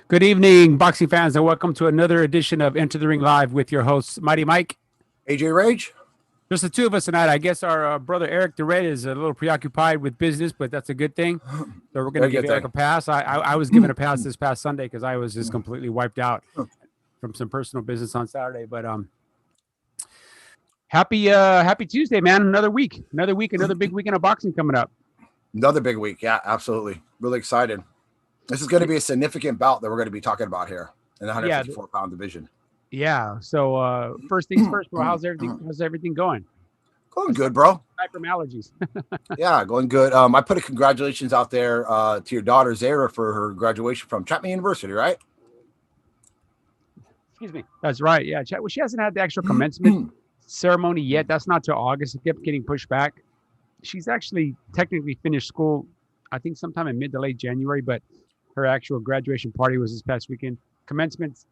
Good evening, boxing fans, and welcome to another edition of Enter the Ring Live with your hosts, Mighty Mike. AJ Rage. Just the two of us tonight. I guess our brother Eric the Red is a little preoccupied with business, but that's a good thing. So we're going to Very give good Eric thing. a pass. I was given a pass this past Sunday because I was just completely wiped out from some personal business on Saturday. But happy Tuesday, man! Another week, another big weekend of boxing coming up. Another big week. Yeah, absolutely. Really excited. This is going to be a significant bout that we're going to be talking about here in the 154-pound division. Yeah. So first things first, bro. How's everything going? Going good, bro. Aside from allergies. Yeah, going good. I put a congratulations out there to your daughter Zara for her graduation from Chapman University, right? Excuse me. That's right. Yeah. Well, she hasn't had the actual commencement ceremony yet. That's not till August. It kept getting pushed back. She's actually technically finished school, I think sometime in mid to late January, but her actual graduation party was this past weekend. Commencement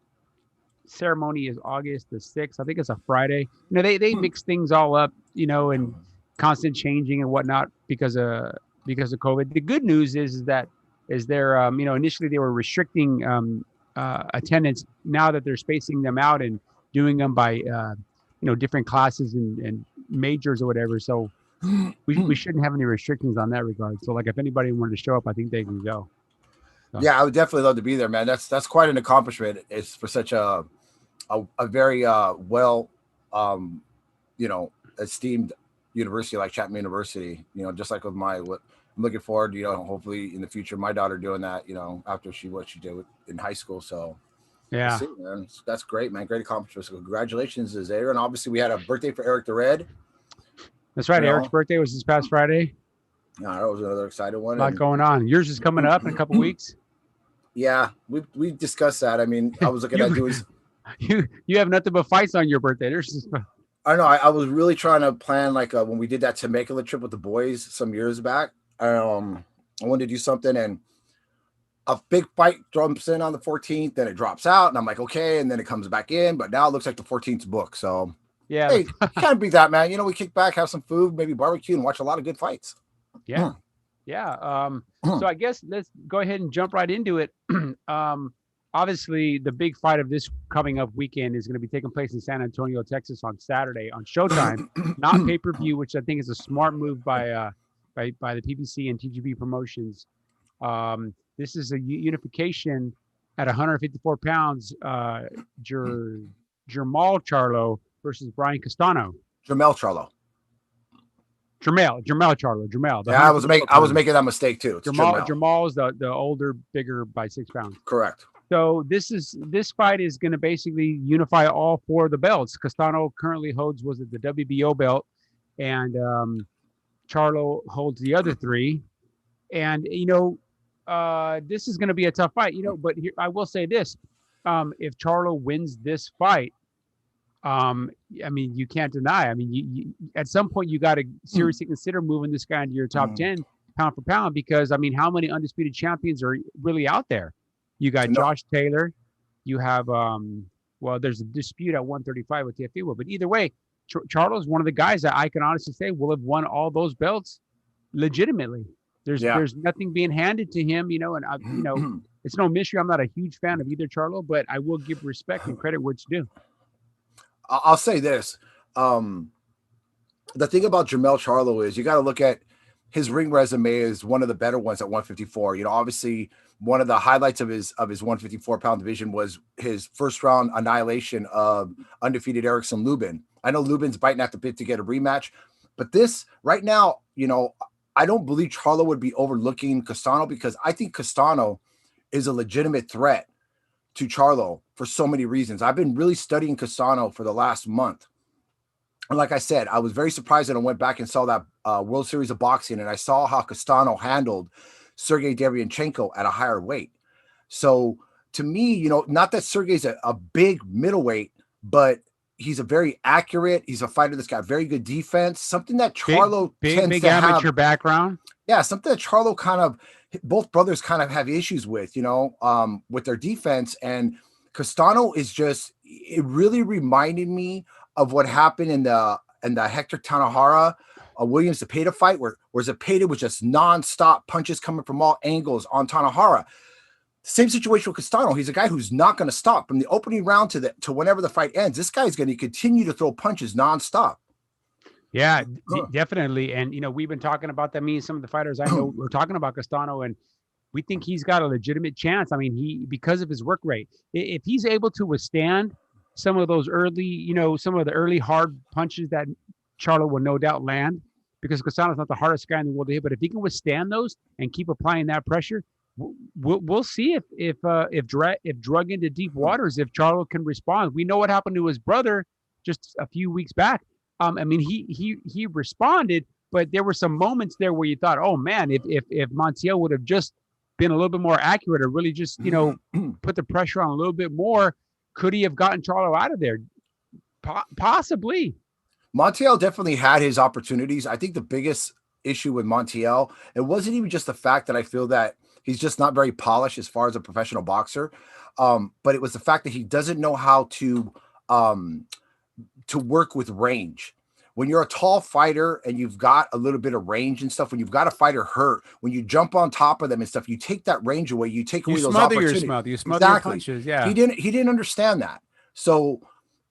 ceremony is August the 6th. I think it's a Friday. You know, they mix things all up, you know, and constant changing and whatnot because of COVID. The good news is that they're initially they were restricting attendance. Now that they're spacing them out and doing them by different classes and majors or whatever. So we shouldn't have any restrictions on that regard. So like if anybody wanted to show up, I think they can go. So. Yeah, I would definitely love to be there, man. That's quite an accomplishment. It's for such a very well esteemed university like Chapman University. You know, just like with I'm looking forward to, hopefully in the future my daughter doing that, after what she did in high school. So yeah, we'll see, man. That's great, man. Great accomplishment. So congratulations to Zaire. And obviously we had a birthday for Eric the Red. That's right. Eric's birthday was this past Friday. Yeah, that was another exciting one. A lot going on. Yours is coming up in a couple weeks. Yeah, we discussed that. I mean, I was looking at doing. You have nothing but fights on your birthday. I know. I was really trying to plan when we did that Temecula trip with the boys some years back. I wanted to do something, and a big fight jumps in on the 14th, then it drops out, and I'm like, okay, and then it comes back in, but now it looks like the 14th book. So yeah, hey, can't beat that, man. We kick back, have some food, maybe barbecue, and watch a lot of good fights. Yeah. Yeah. So I guess let's go ahead and jump right into it. Obviously, the big fight of this coming up weekend is going to be taking place in San Antonio, Texas on Saturday on Showtime, not pay-per-view, which I think is a smart move by the PBC and TGB Promotions. This is a unification at 154 pounds. Jamel Charlo versus Brian Castano. Jamel Charlo. Jamel Charlo. Yeah, I was making that mistake too. Jamal is the older, bigger by 6 pounds. Correct. So this fight is going to basically unify all four of the belts. Castano currently holds the WBO belt, and Charlo holds the other three. And this is going to be a tough fight. But here, I will say this: if Charlo wins this fight, I mean, you can't deny. I mean, you at some point you got to seriously consider moving this guy into your top 10 pound for pound, because I mean, how many undisputed champions are really out there? You got Josh Taylor. You have there's a dispute at 135 with Teofimo, but either way, Charlo's one of the guys that I can honestly say will have won all those belts legitimately. There's nothing being handed to him, and it's no mystery. I'm not a huge fan of either Charlo, but I will give respect and credit where it's due. I'll say this. The thing about Jamel Charlo is you got to look at his ring resume is one of the better ones at 154. Obviously one of the highlights of his 154-pound division was his first round annihilation of undefeated Erickson Lubin. I know Lubin's biting at the bit to get a rematch, but this right now, I don't believe Charlo would be overlooking Castano, because I think Castano is a legitimate threat to Charlo for so many reasons. I've been really studying Castano for the last month. And like I said, I was very surprised that I went back and saw that World Series of Boxing, and I saw how Castano handled Sergey Derevyanchenko at a higher weight. So to me, not that Sergey's a big middleweight, but he's a very accurate. He's a fighter that's got very good defense. Something that Charlo big amateur background. Yeah, something that Charlo both brothers kind of have issues with, with their defense. And Castano is it really reminded me of what happened in the Hector Tanahara Williams Zepeda fight, where Zepeda was just nonstop punches coming from all angles on Tanahara. Same situation with Castano. He's a guy who's not going to stop from the opening round to whenever the fight ends. This guy's going to continue to throw punches nonstop. Yeah, definitely. And we've been talking about that. Me and some of the fighters I know, we're talking about Castano, and we think he's got a legitimate chance. I mean, because of his work rate, if he's able to withstand some of those early, some of the early hard punches that Charlo will no doubt land, because Castano's not the hardest guy in the world to hit, but if he can withstand those and keep applying that pressure, we'll see if drug into deep waters, if Charlo can respond. We know what happened to his brother just a few weeks back. I mean, he responded, but there were some moments there where you thought, oh man, if Montiel would have just been a little bit more accurate, or really just put the pressure on a little bit more, could he have gotten Charlo out of there? Possibly. Montiel definitely had his opportunities. I think the biggest issue with Montiel, it wasn't even just the fact that I feel that he's just not very polished as far as a professional boxer, but it was the fact that he doesn't know how to work with range. When you're a tall fighter and you've got a little bit of range and stuff, when you've got a fighter hurt, when you jump on top of them and stuff, you take that range away. You take away those opportunities. You smother your punches. Yeah. He didn't understand that. So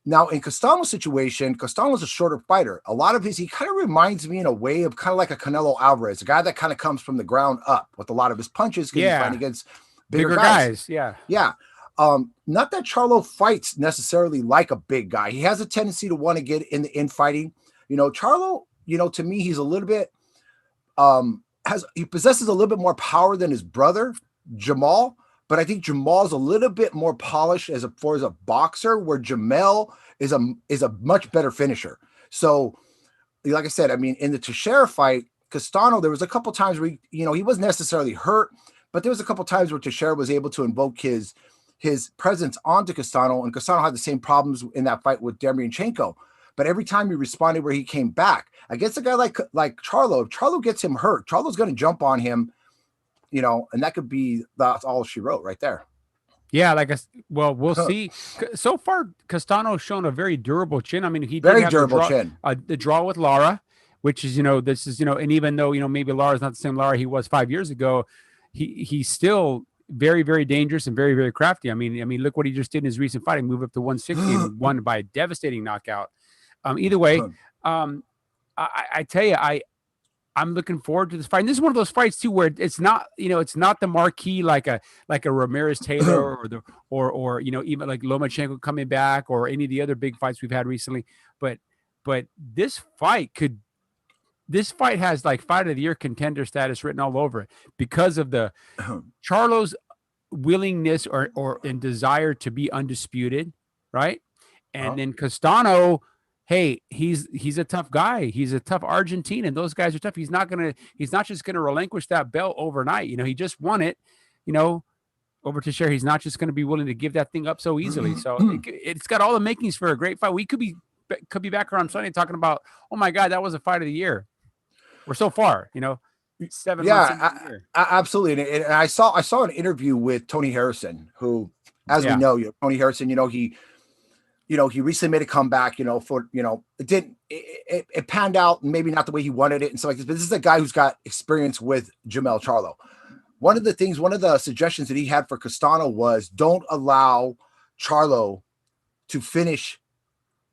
now in Castano's situation, Castano's a shorter fighter. A lot of he kind of reminds me in a way of kind of like a Canelo Alvarez, a guy that kind of comes from the ground up with a lot of his punches. He's fighting against bigger guys. Yeah. Yeah. Not that Charlo fights necessarily like a big guy. He has a tendency to want to get in the infighting. Charlo, to me, he's a little bit, he possesses a little bit more power than his brother, Jamel. But I think Jamal's a little bit more polished as a boxer, where Jamel is a much better finisher. So, like I said, I mean, in the Teixeira fight, Castano, there was a couple times where he wasn't necessarily hurt, but there was a couple times where Teixeira was able to invoke his presence onto Castano, and Castano had the same problems in that fight with Derevyanchenko. But every time he responded where he came back against a guy like Charlo, if Charlo gets him hurt, Charlo's going to jump on him, and that could be that's all she wrote right there. Yeah, we'll see. So far, Castano's shown a very durable chin. I mean, he very durable chin. The draw with Lara, which is this is and even though maybe Lara's not the same Lara he was 5 years ago, he's still very, very dangerous and very, very crafty. I mean, look what he just did in his recent fight. He moved up to 160 and won by a devastating knockout. Either way, I tell you, I'm looking forward to this fight. And this is one of those fights too, where it's not, it's not the marquee like a Ramirez Taylor or even like Lomachenko coming back or any of the other big fights we've had recently. But this fight has like fight of the year contender status written all over it because of the Charlo's willingness or and desire to be undisputed, right? And then Castano, hey, he's a tough guy. He's a tough Argentine, and those guys are tough. He's not just gonna relinquish that belt overnight. He just won it, over to share. He's not just gonna be willing to give that thing up so easily. So it's got all the makings for a great fight. We could be back around Sunday talking about, oh my God, that was a fight of the year. We're so far, 7 months into the year. Absolutely. And I saw an interview with Tony Harrison, who, as we know, Tony Harrison, he recently made a comeback, it panned out, maybe not the way he wanted it and stuff like this, but this is a guy who's got experience with Jamel Charlo. One of the suggestions that he had for Castano was don't allow Charlo to finish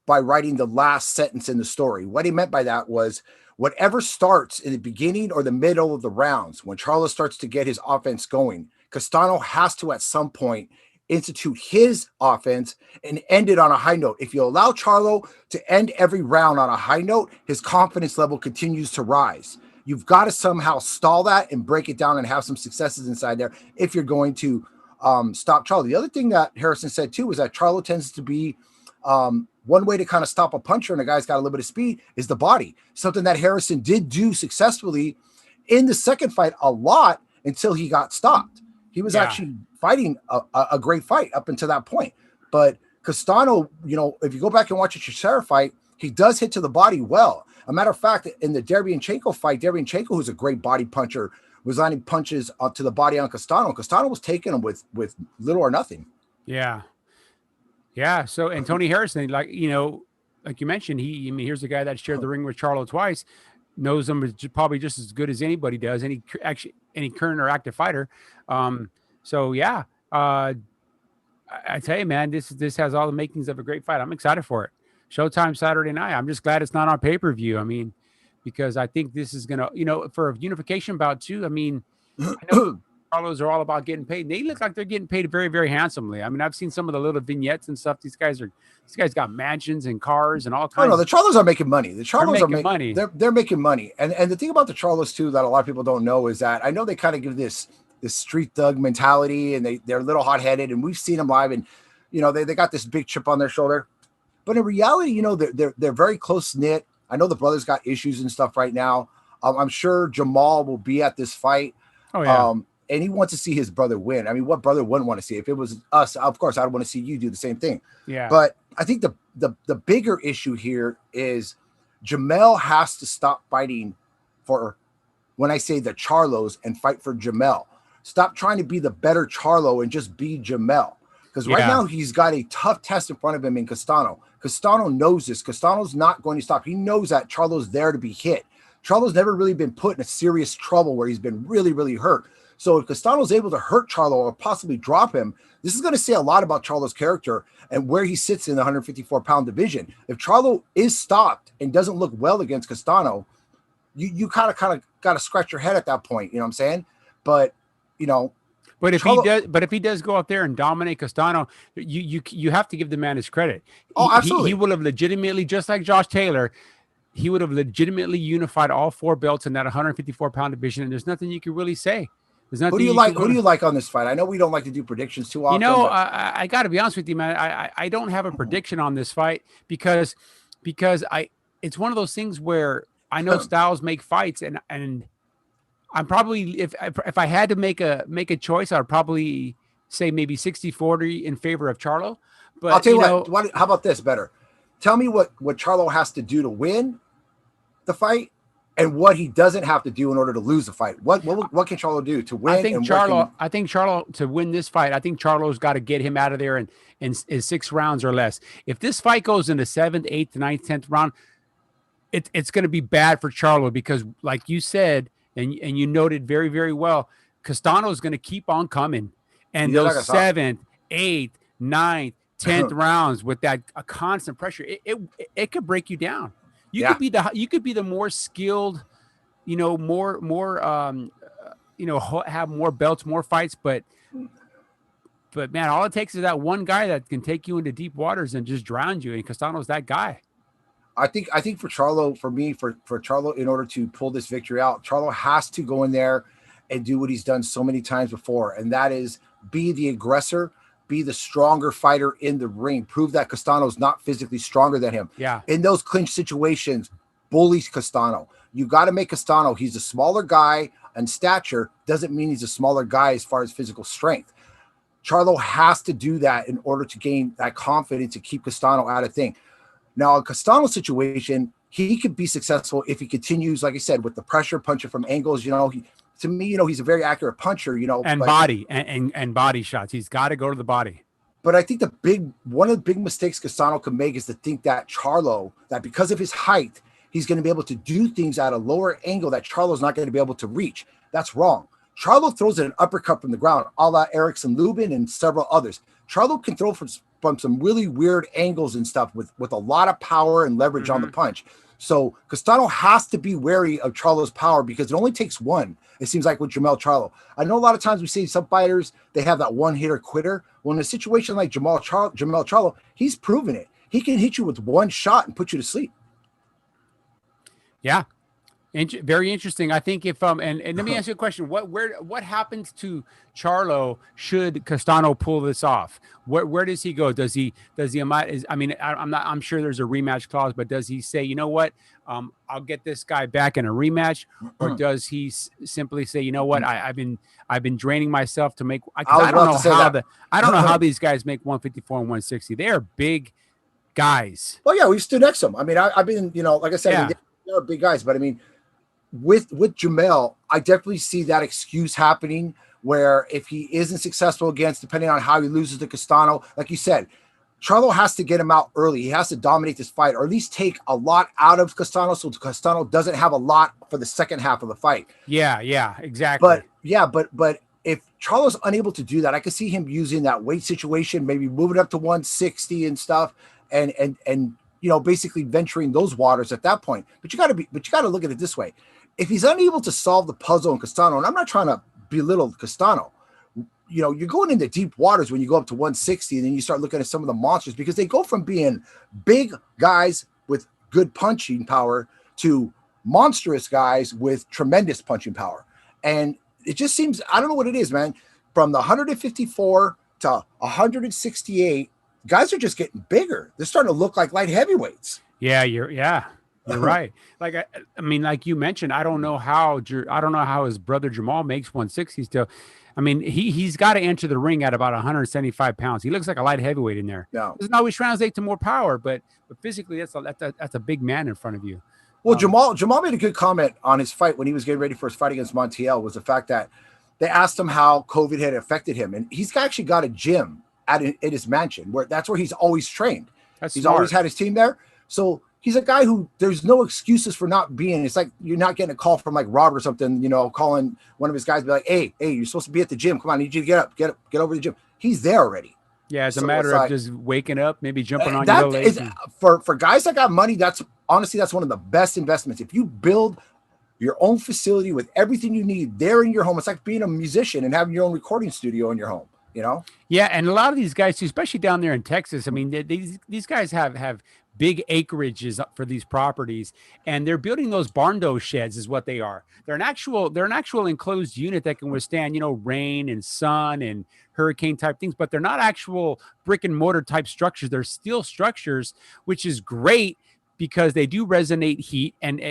by writing the last sentence in the story. What he meant by that was whatever starts in the beginning or the middle of the rounds, when Charlo starts to get his offense going, Castano has to at some point institute his offense and end it on a high note. If you allow Charlo to end every round on a high note, his confidence level continues to rise. You've got to somehow stall that and break it down and have some successes inside there if you're going to stop Charlo. The other thing that Harrison said too is that Charlo tends to be one way to kind of stop a puncher and a guy's got a little bit of speed is the body. Something that Harrison did do successfully in the second fight a lot until he got stopped. He was actually fighting a great fight up until that point. But Castano, if you go back and watch a Teixeira fight, he does hit to the body well. A matter of fact, in the Derevyanchenko fight, Derevyanchenko, who's a great body puncher, was landing punches to the body on Castano. Castano was taking him with little or nothing. Yeah. Yeah. So, and Tony Harrison, like you mentioned, here's a guy that shared the ring with Charlo twice, knows him probably just as good as anybody does, any current or active fighter. So yeah, uh, I tell you, man, this has all the makings of a great fight. I'm excited for it. Showtime Saturday night. I'm just glad it's not on pay per view. I mean, because I think this is gonna, for a unification bout too. I mean, I know Carlos are all about getting paid. And they look like they're getting paid very, very handsomely. I mean, I've seen some of the little vignettes and stuff. These guys got mansions and cars and all Oh no, kinds. the Charlos are making money. The They're Charlos are making making money. they're making money. And the thing about the Charlos too that a lot of people don't know is that I know they kind of give this street thug mentality and they're a little hot headed and we've seen them live and they got this big chip on their shoulder. But in reality, they're very close knit. I know the brothers got issues and stuff right now. I'm sure Jamal will be at this fight. Oh yeah. And he wants to see his brother win. I mean, what brother wouldn't want to see? If it was us, of course, I'd want to see you do the same thing. Yeah. But I think the bigger issue here is Jamel has to stop fighting for, when I say the Charlos, and fight for Jamel. Stop trying to be the better Charlo and just be Jamel. Because right now he's got a tough test in front of him in Castano. Castano knows this. Castano's not going to stop. He knows that Charlo's there to be hit. Charlo's never really been put in a serious trouble where he's been really, really hurt. So if Castano's able to hurt Charlo or possibly drop him, this is going to say a lot about Charlo's character and where he sits in the 154-pound division. If Charlo is stopped and doesn't look well against Castano, you kind of got to scratch your head at that point. You know what I'm saying? But But if he does go up there and dominate Castano, you have to give the man his credit. Oh, absolutely. He will have legitimately, just like Josh Taylor, he would have legitimately unified all four belts in that 154-pound division, and there's nothing you can really say. Who do you like? Who do you like on this fight? I know we don't like to do predictions too often. I got to be honest with you, man. I don't have a prediction on this fight because it's one of those things where I know styles make fights, and I'm probably if I had to make a choice, I'd probably say maybe 60-40 in favor of Charlo. But I'll tell you what. How about this? Better tell me what Charlo has to do to win the fight. And what he doesn't have to do in order to lose the fight. What can Charlo do to win? I think Charlo to win this fight. I think Charlo's got to get him out of there in 6 rounds or less. If this fight goes into 7th, 8th, 9th, 10th round, it's going to be bad for Charlo because, like you said, and you noted very, very well, Castano is going to keep on coming, and those 7th, 8th, 9th, 10th rounds with that constant pressure, it could break you down. You could be the more skilled, have more belts, more fights, but man, all it takes is that one guy that can take you into deep waters and just drown you. And Castano's that guy. I think for Charlo, for Charlo, in order to pull this victory out, Charlo has to go in there and do what he's done so many times before, and that is be the aggressor. Be the stronger fighter in the ring. Prove that Castano's not physically stronger than him. Yeah. In those clinch situations, bully Castano. You got to make Castano. He's a smaller guy, and stature doesn't mean he's a smaller guy as far as physical strength. Charlo has to do that in order to gain that confidence to keep Castano out of thing. Now, in Castano's situation, he could be successful if he continues, like I said, with the pressure, punching from angles. To me, he's a very accurate puncher, and body and body shots. He's got to go to the body. But I think one of the big mistakes Castano can make is to think that Charlo, that because of his height, he's going to be able to do things at a lower angle that Charlo's not going to be able to reach. That's wrong. Charlo throws an uppercut from the ground, a la Erickson Lubin and several others. Charlo can throw from some really weird angles and stuff with a lot of power and leverage on the punch. So Castano has to be wary of Charlo's power because it only takes one. It seems like with Jamel Charlo. I know a lot of times we see some fighters, they have that one hitter quitter. Well, in a situation like Jamel Charlo, he's proven it. He can hit you with one shot and put you to sleep. Yeah. Very interesting. I think if and let me ask you a question. What happens to Charlo should Castano pull this off? Where does he go? Does he I'm sure there's a rematch clause, but does he say, you know what, I'll get this guy back in a rematch, or does he simply say, you know what, I've been draining myself to make. I don't know how these guys make 154 and 160. They are big guys. Well, yeah, we stood next to them. I mean, I've been, like I said, they're big guys, but I mean, with Jamel, I definitely see that excuse happening where if he isn't successful against, depending on how he loses to Castano, like you said, Charlo has to get him out early. He has to dominate this fight, or at least take a lot out of Castano so Castano doesn't have a lot for the second half of the fight. Yeah, exactly. But if Charlo's unable to do that, I could see him using that weight situation, maybe moving up to 160 and stuff, and basically venturing those waters at that point. But you got to look at it this way: if he's unable to solve the puzzle in Castano, and I'm not trying to belittle Castano, you're going into deep waters when you go up to 160, and then you start looking at some of the monsters, because they go from being big guys with good punching power to monstrous guys with tremendous punching power. And it just seems, I don't know what it is, man. From the 154 to 168, guys are just getting bigger. They're starting to look like light heavyweights. Yeah, you're right. Like I mean, like you mentioned, I don't know how his brother Jamal makes 160 still. I mean, he's got to enter the ring at about 175 pounds. He looks like a light heavyweight in there. Yeah, doesn't always translate to more power, but physically, that's a big man in front of you. Well, Jamal made a good comment on his fight when he was getting ready for his fight against Montiel, was the fact that they asked him how COVID had affected him. And he's actually got a gym at his mansion, that's where he's always trained. He's always had his team there. So he's a guy who there's no excuses for not being. It's like you're not getting a call from like Rob or something, calling one of his guys, be like, hey, you're supposed to be at the gym. Come on, I need you to get over to the gym. He's there already. Yeah, it's a matter of just waking up, maybe jumping on your legs. For guys that got money, that's one of the best investments. If you build your own facility with everything you need there in your home, it's like being a musician and having your own recording studio in your home, Yeah, and a lot of these guys, especially down there in Texas, I mean, these guys have big acreages for these properties, and they're building those barn dough sheds is what they are. They're an actual enclosed unit that can withstand, rain and sun and hurricane type things, but they're not actual brick and mortar type structures. They're steel structures, which is great because they do resonate heat. And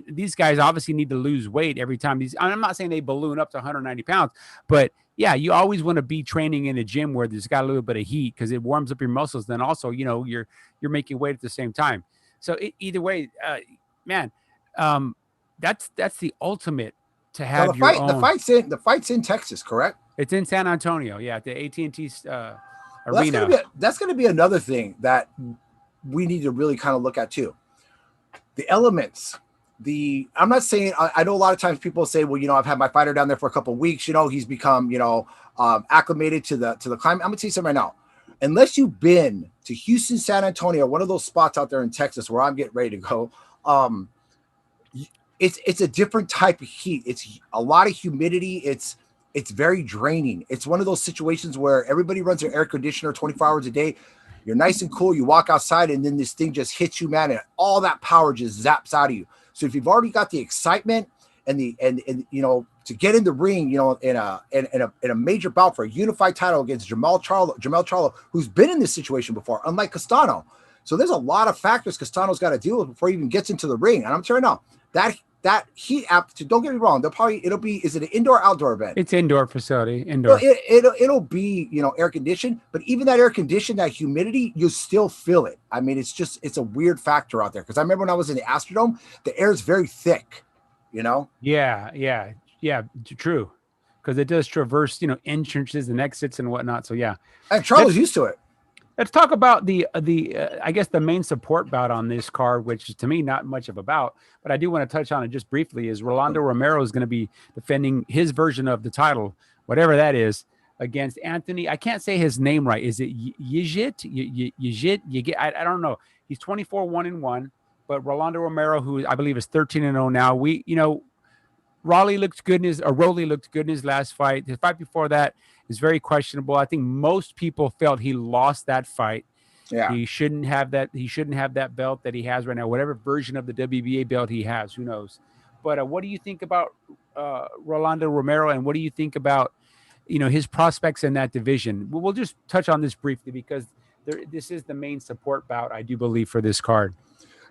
these guys obviously need to lose weight every time. I'm not saying they balloon up to 190 pounds, but yeah, you always want to be training in a gym where there's got a little bit of heat because it warms up your muscles. Then also, you're making weight at the same time. So either way, man, that's the ultimate to have The fight's in Texas, correct? It's in San Antonio, yeah, at the AT&T arena. That's going to be another thing that we need to really kind of look at too. The elements. I'm not saying, I know a lot of times people say, well, I've had my fighter down there for a couple of weeks. He's become, acclimated to the climate. I'm gonna tell you something right now. Unless you've been to Houston, San Antonio, one of those spots out there in Texas where I'm getting ready to go, it's a different type of heat. It's a lot of humidity. It's very draining. It's one of those situations where everybody runs their air conditioner 24 hours a day. You're nice and cool. You walk outside and then this thing just hits you, man, and all that power just zaps out of you. So if you've already got the excitement and to get in the ring, in a major bout for a unified title against Jamel Charlo, who's been in this situation before, unlike Castano. So there's a lot of factors Castano's got to deal with before he even gets into the ring. And I'm telling you now, that heat aptitude, don't get me wrong, it'll be, is it an indoor outdoor event? It's indoor facility, indoor. It'll be, air conditioned, but even that air conditioned, that humidity, you still feel it. I mean, it's a weird factor out there. Cause I remember when I was in the Astrodome, the air is very thick, Yeah. True. Cause it does traverse, entrances and exits and whatnot. So yeah. And Charles used to it. Let's talk about the I guess the main support bout on this card, which is to me not much of a bout, but I do want to touch on it just briefly. Is Rolando Romero is going to be defending his version of the title, whatever that is, against Anthony. I can't say his name right. Is it Yigit? I don't know. He's 24-1-1, but Rolando Romero, who I believe is 13-0 now. Rolly looked good in his last fight. The fight before that is very questionable. I think most people felt he lost that fight. Yeah. He shouldn't have that. He shouldn't have that belt that he has right now, whatever version of the WBA belt he has, who knows? But what do you think about Rolando Romero, and what do you think about, his prospects in that division? We'll just touch on this briefly because this is the main support bout, I do believe, for this card.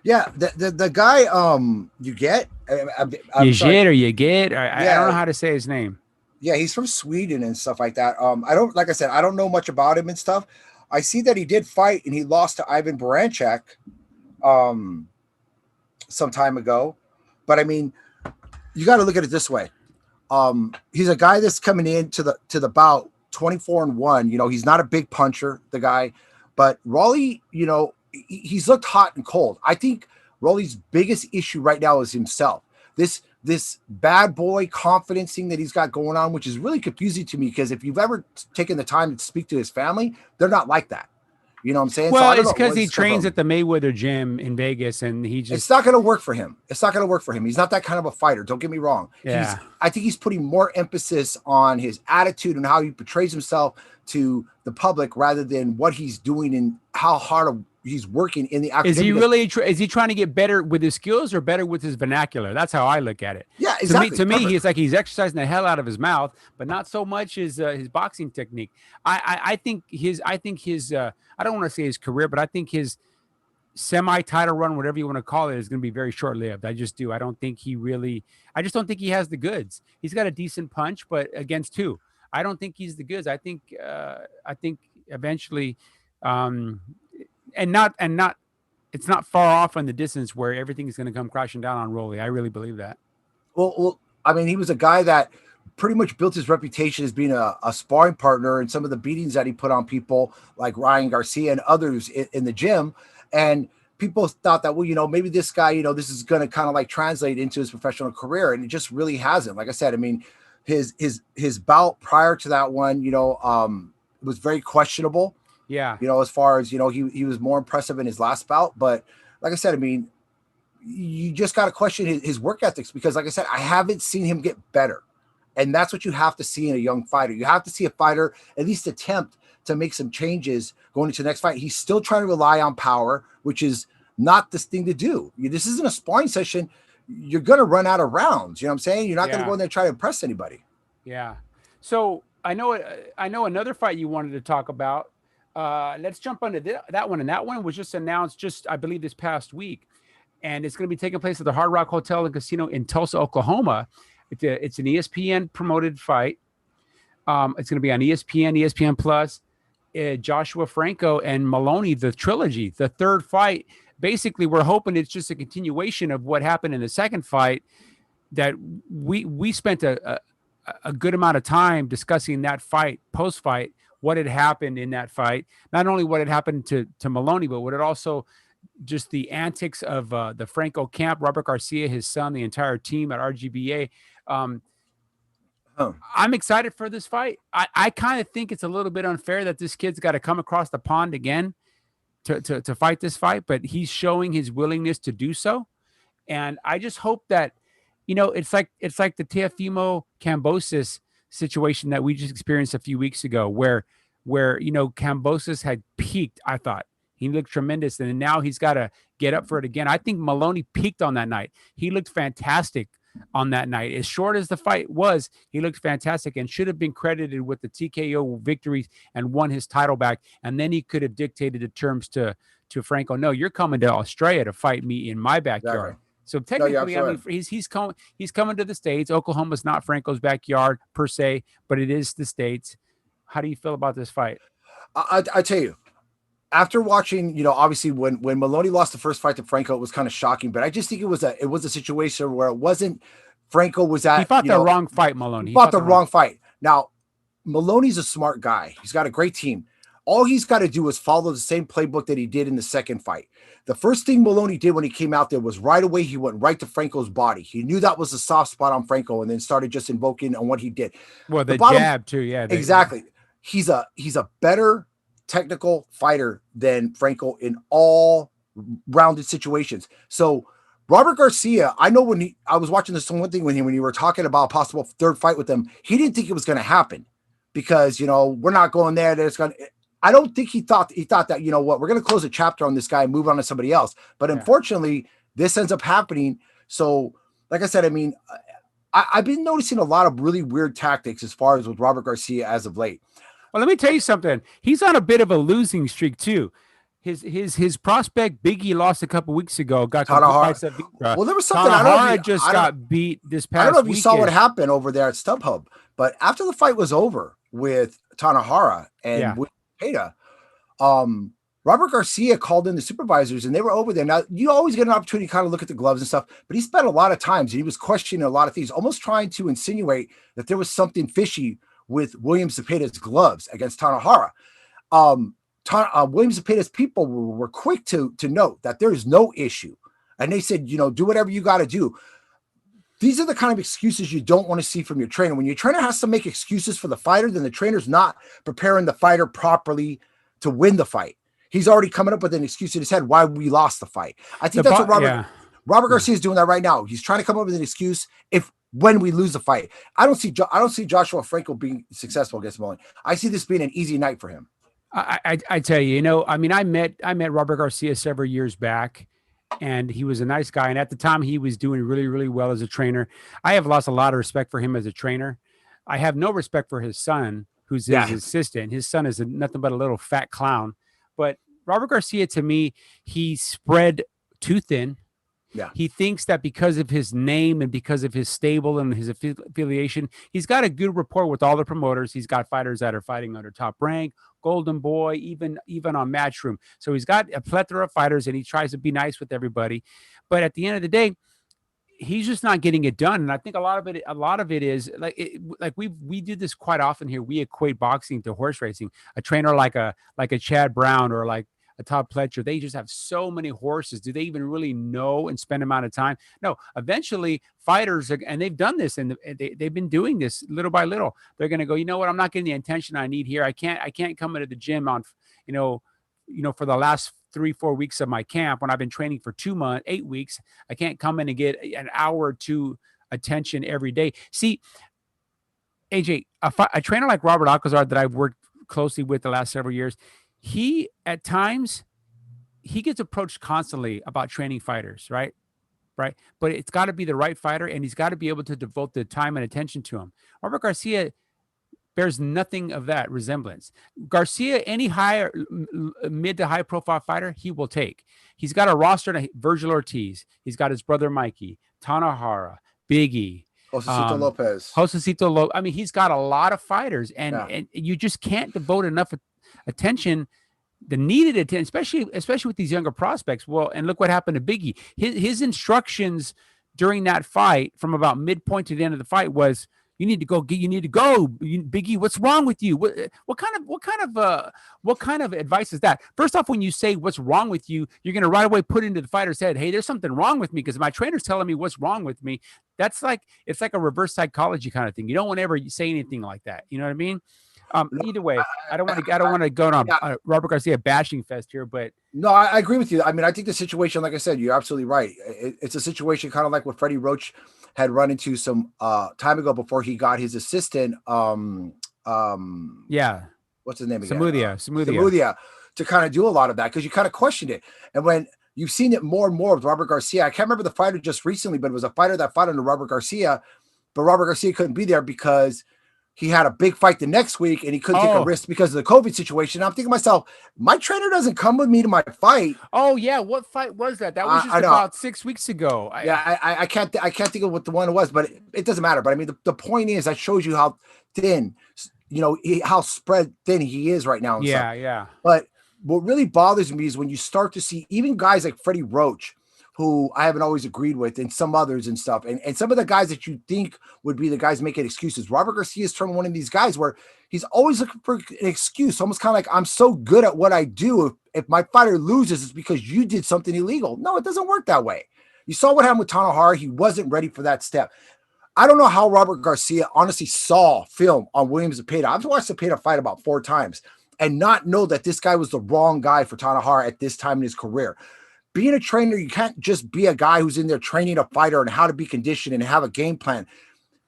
Yeah, the guy you get I don't know how to say his name. Yeah, he's from Sweden and stuff like that. I don't know much about him and stuff. I see that he did fight and he lost to Ivan Baranchak some time ago. But I mean, you got to look at it this way. He's a guy that's coming into the bout 24-1. He's not a big puncher, the guy, but Rolly, he's looked hot and cold. I think Rolly's biggest issue right now is himself. This this bad boy confidence thing that he's got going on, which is really confusing to me, because if you've ever taken the time to speak to his family, they're not like that. You know what I'm saying? Well, So I don't it's know. because he What's going trains on? at the Mayweather gym in Vegas, and he It's just, not going to work for him. It's not going to work for him. He's not that kind of a fighter. Don't get me wrong. yeah. I think he's putting more emphasis on his attitude and how he portrays himself to the public rather than what he's doing and how hard he's working in the actual Is gym. he Because, really? Is he trying to get better with his skills or better with his vernacular? That's how I look at it. yeah, To me, exactly. to me, Perfect. he's like he's exercising the hell out of his mouth, but not so much his boxing technique. I think his I don't want to say his career, but I think his semi-title run, whatever you want to call it, is going to be very short-lived. I just do. I don't think he really. I just don't think he has the goods. He's got a decent punch, but against two, I don't think he's the goods. I think. I think eventually, um, and not. It's not far off in the distance where everything is going to come crashing down on Rolly. I really believe that. Well, I mean, he was a guy that pretty much built his reputation as being a sparring partner, and some of the beatings that he put on people like Ryan Garcia and others in the gym. And people thought that, well, maybe this guy, this is going to kind of like translate into his professional career. And it just really hasn't. Like I said, I mean, his bout prior to that one, was very questionable. Yeah. As far as, he was more impressive in his last bout. But like I said, I mean, you just got to question his work ethics, because like I said, I haven't seen him get better. And that's what you have to see in a young fighter. You have to see a fighter at least attempt to make some changes going into the next fight. He's still trying to rely on power, which is not this thing to do. This isn't a sparring session. You're going to run out of rounds. You know what I'm saying? You're not going to go in there and try to impress anybody. Yeah. So I know another fight you wanted to talk about. Let's jump into that one. And that one was just announced I believe, this past week. And it's going to be taking place at the Hard Rock Hotel and Casino in Tulsa, Oklahoma. It's an ESPN promoted fight. It's going to be on ESPN, ESPN Plus. Joshua Franco and Maloney, the trilogy, the third fight. Basically, we're hoping it's just a continuation of what happened in the second fight. That we spent a good amount of time discussing that fight, post fight, what had happened in that fight. Not only what had happened to Maloney, but what it also just the antics of the Franco camp, Robert Garcia, his son, the entire team at RGBA. I'm excited for this fight. I kind of think it's a little bit unfair that this kid's got to come across the pond again to fight this fight, but he's showing his willingness to do so. And I just hope that, it's like the Teofimo Cambosis situation that we just experienced a few weeks ago, where Cambosis had peaked. I thought he looked tremendous, and now he's got to get up for it again. I think Maloney peaked on that night. He looked fantastic on that night. As short as the fight was, he looked fantastic and should have been credited with the TKO victories and won his title back. And then he could have dictated the terms to Franco. No, you're coming to Australia to fight me in my backyard. Exactly. So technically, I mean, he's coming to the States. Oklahoma's not Franco's backyard per se, but it is the States. How do you feel about this fight? I tell you, after watching, obviously when Maloney lost the first fight to Franco, it was kind of shocking. But I just think it was a situation where it wasn't Franco was at. He fought the wrong fight, Maloney. He fought the wrong fight. Now, Maloney's a smart guy. He's got a great team. All he's got to do is follow the same playbook that he did in the second fight. The first thing Maloney did when he came out there was right away he went right to Franco's body. He knew that was a soft spot on Franco, and then started just invoking on what he did. Well, the jab too, yeah. Exactly. He's a better technical fighter than Franco in all rounded situations. So Robert Garcia, I know I was watching this one thing when you were talking about a possible third fight with him, he didn't think it was going to happen because, we're not going there. I don't think he thought that, we're going to close a chapter on this guy and move on to somebody else. But unfortunately, this ends up happening. So like I said, I mean, I've been noticing a lot of really weird tactics as far as with Robert Garcia as of late. Well, let me tell you something. He's on a bit of a losing streak too. His prospect Biggie lost a couple weeks ago. Got Tanahara. Well, there was something Tanahara got beat this past. I don't know if you weekend. saw what happened over there at StubHub, but after the fight was over with Tanahara and with Pereira, Robert Garcia called in the supervisors and they were over there. Now you always get an opportunity to kind of look at the gloves and stuff, but he spent a lot of times and he was questioning a lot of things, almost trying to insinuate that there was something fishy with William Zepeda's gloves against Tanahara. William Zepeda's people were quick to note that there is no issue. And they said, do whatever you got to do. These are the kind of excuses you don't want to see from your trainer. When your trainer has to make excuses for the fighter, then the trainer's not preparing the fighter properly to win the fight. He's already coming up with an excuse in his head why we lost the fight. I think that's what Robert Garcia is doing that right now. He's trying to come up with an excuse when we lose the fight. I don't see Joshua Franco being successful against Mullen. I see this being an easy night for him. I tell you, I mean, I met Robert Garcia several years back, and he was a nice guy. And at the time, he was doing really, really well as a trainer. I have lost a lot of respect for him as a trainer. I have no respect for his son, who's his assistant. His son is nothing but a little fat clown. But Robert Garcia, to me, he spread too thin. Yeah. He thinks that because of his name and because of his stable and his affiliation, he's got a good rapport with all the promoters. He's got fighters that are fighting under Top Rank, Golden Boy, even on Matchroom. So he's got a plethora of fighters, and he tries to be nice with everybody. But at the end of the day, he's just not getting it done. And I think a lot of it is like we do this quite often here. We equate boxing to horse racing. A trainer like a Chad Brown or like a Todd Pletcher, they just have so many horses. Do they even really know and spend amount of time? No. Eventually, fighters and they've done this, and they've been doing this little by little. They're going to go, you know what? I'm not getting the attention I need here. I can't come into the gym on, for the last 3-4 weeks of my camp when I've been training for 2 months, 8 weeks. I can't come in and get an hour or two attention every day. See, AJ, a trainer like Robert Alcazar that I've worked closely with the last several years, he at times he gets approached constantly about training fighters, right? But it's got to be the right fighter, and he's got to be able to devote the time and attention to him. Robert Garcia bears nothing of that resemblance. Garcia, any higher, mid to high profile fighter, he will take. He's got a roster to Virgil Ortiz. He's got his brother Mikey, Tanahara, Biggie, Josecito Lopez. I mean, he's got a lot of fighters, and you just can't devote enough attention, the needed attention, especially with these younger prospects. Well, and look what happened to Biggie. His instructions during that fight, from about midpoint to the end of the fight, was, you need to go, Biggie. What's wrong with you? What kind of advice is that? First off, when you say what's wrong with you, you're going to right away put into the fighter's head, hey, there's something wrong with me because my trainer's telling me what's wrong with me. It's like a reverse psychology kind of thing. You don't want to ever say anything like that. You know what I mean? Either way, I don't want to go on a Robert Garcia bashing fest here, but no, I agree with you. I mean, I think the situation, like I said, you're absolutely right. It's a situation kind of like what Freddie Roach had run into some time ago before he got his assistant. What's his name again? Samudia, to kind of do a lot of that, because you kind of questioned it. And when you've seen it more and more with Robert Garcia, I can't remember the fighter just recently, but it was a fighter that fought under Robert Garcia, but Robert Garcia couldn't be there because he had a big fight the next week and he couldn't take a risk because of the COVID situation. I'm thinking to myself, my trainer doesn't come with me to my fight. Oh yeah. What fight was that? That was just about 6 weeks ago. I can't think of what the one was, but it doesn't matter. But I mean, the point is, that shows you how thin, how spread thin he is right now. Yeah. But what really bothers me is when you start to see even guys like Freddie Roach, who I haven't always agreed with, and some others and stuff. And some of the guys that you think would be the guys making excuses. Robert Garcia's turned one of these guys where he's always looking for an excuse, almost kind of like, I'm so good at what I do. If my fighter loses, it's because you did something illegal. No, it doesn't work that way. You saw what happened with Tanahara. He wasn't ready for that step. I don't know how Robert Garcia honestly saw film on Williams Zepeda. I've watched Zepeda fight about 4 times and not know that this guy was the wrong guy for Tanahara at this time in his career. Being a trainer, you can't just be a guy who's in there training a fighter and how to be conditioned and have a game plan.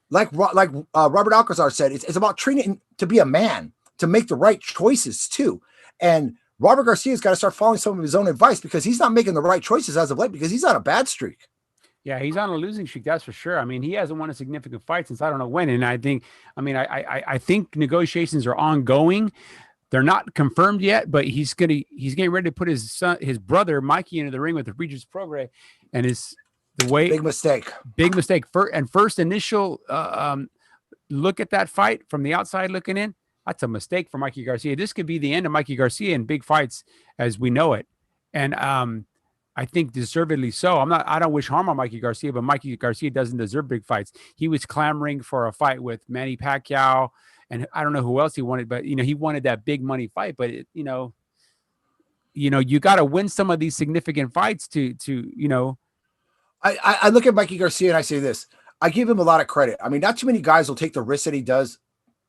Like Robert Alcazar said, it's about training to be a man, to make the right choices too. And Robert Garcia's got to start following some of his own advice, because he's not making the right choices as of late, because he's on a bad streak. Yeah, he's on a losing streak, that's for sure. I mean, he hasn't won a significant fight since I don't know when. And I think negotiations are ongoing. They're not confirmed yet, but he's getting ready to put his brother Mikey into the ring with the Regis Prograis, and big mistake. First initial look at that fight from the outside looking in, that's a mistake for Mikey Garcia. This could be the end of Mikey Garcia in big fights as we know it, and I think deservedly so. I don't wish harm on Mikey Garcia, but Mikey Garcia doesn't deserve big fights. He was clamoring for a fight with Manny Pacquiao. And I don't know who else he wanted, but he wanted that big money fight. But you got to win some of these significant fights to. I look at Mikey Garcia and I say this: I give him a lot of credit. I mean, not too many guys will take the risk that he does.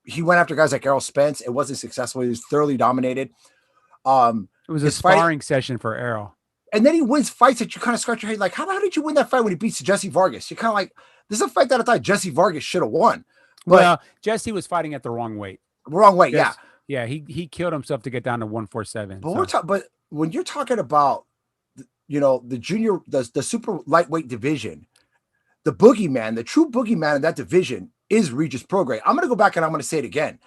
He went after guys like Errol Spence. It wasn't successful. He was thoroughly dominated. It was a His fight, sparring session for Errol. and then he wins fights that you kind of scratch your head like, how did you win that fight when he beats Jesse Vargas? You're kind of like, this is a fight that I thought Jesse Vargas should have won. But Well, Jesse was fighting at the wrong weight. wrong way, yeah. Yeah, he killed himself to get down to 147. But but when you're talking about, the junior, the super lightweight division, the boogeyman, the true boogeyman in that division is Regis Prograis. I'm going to go back and I'm going to say it again.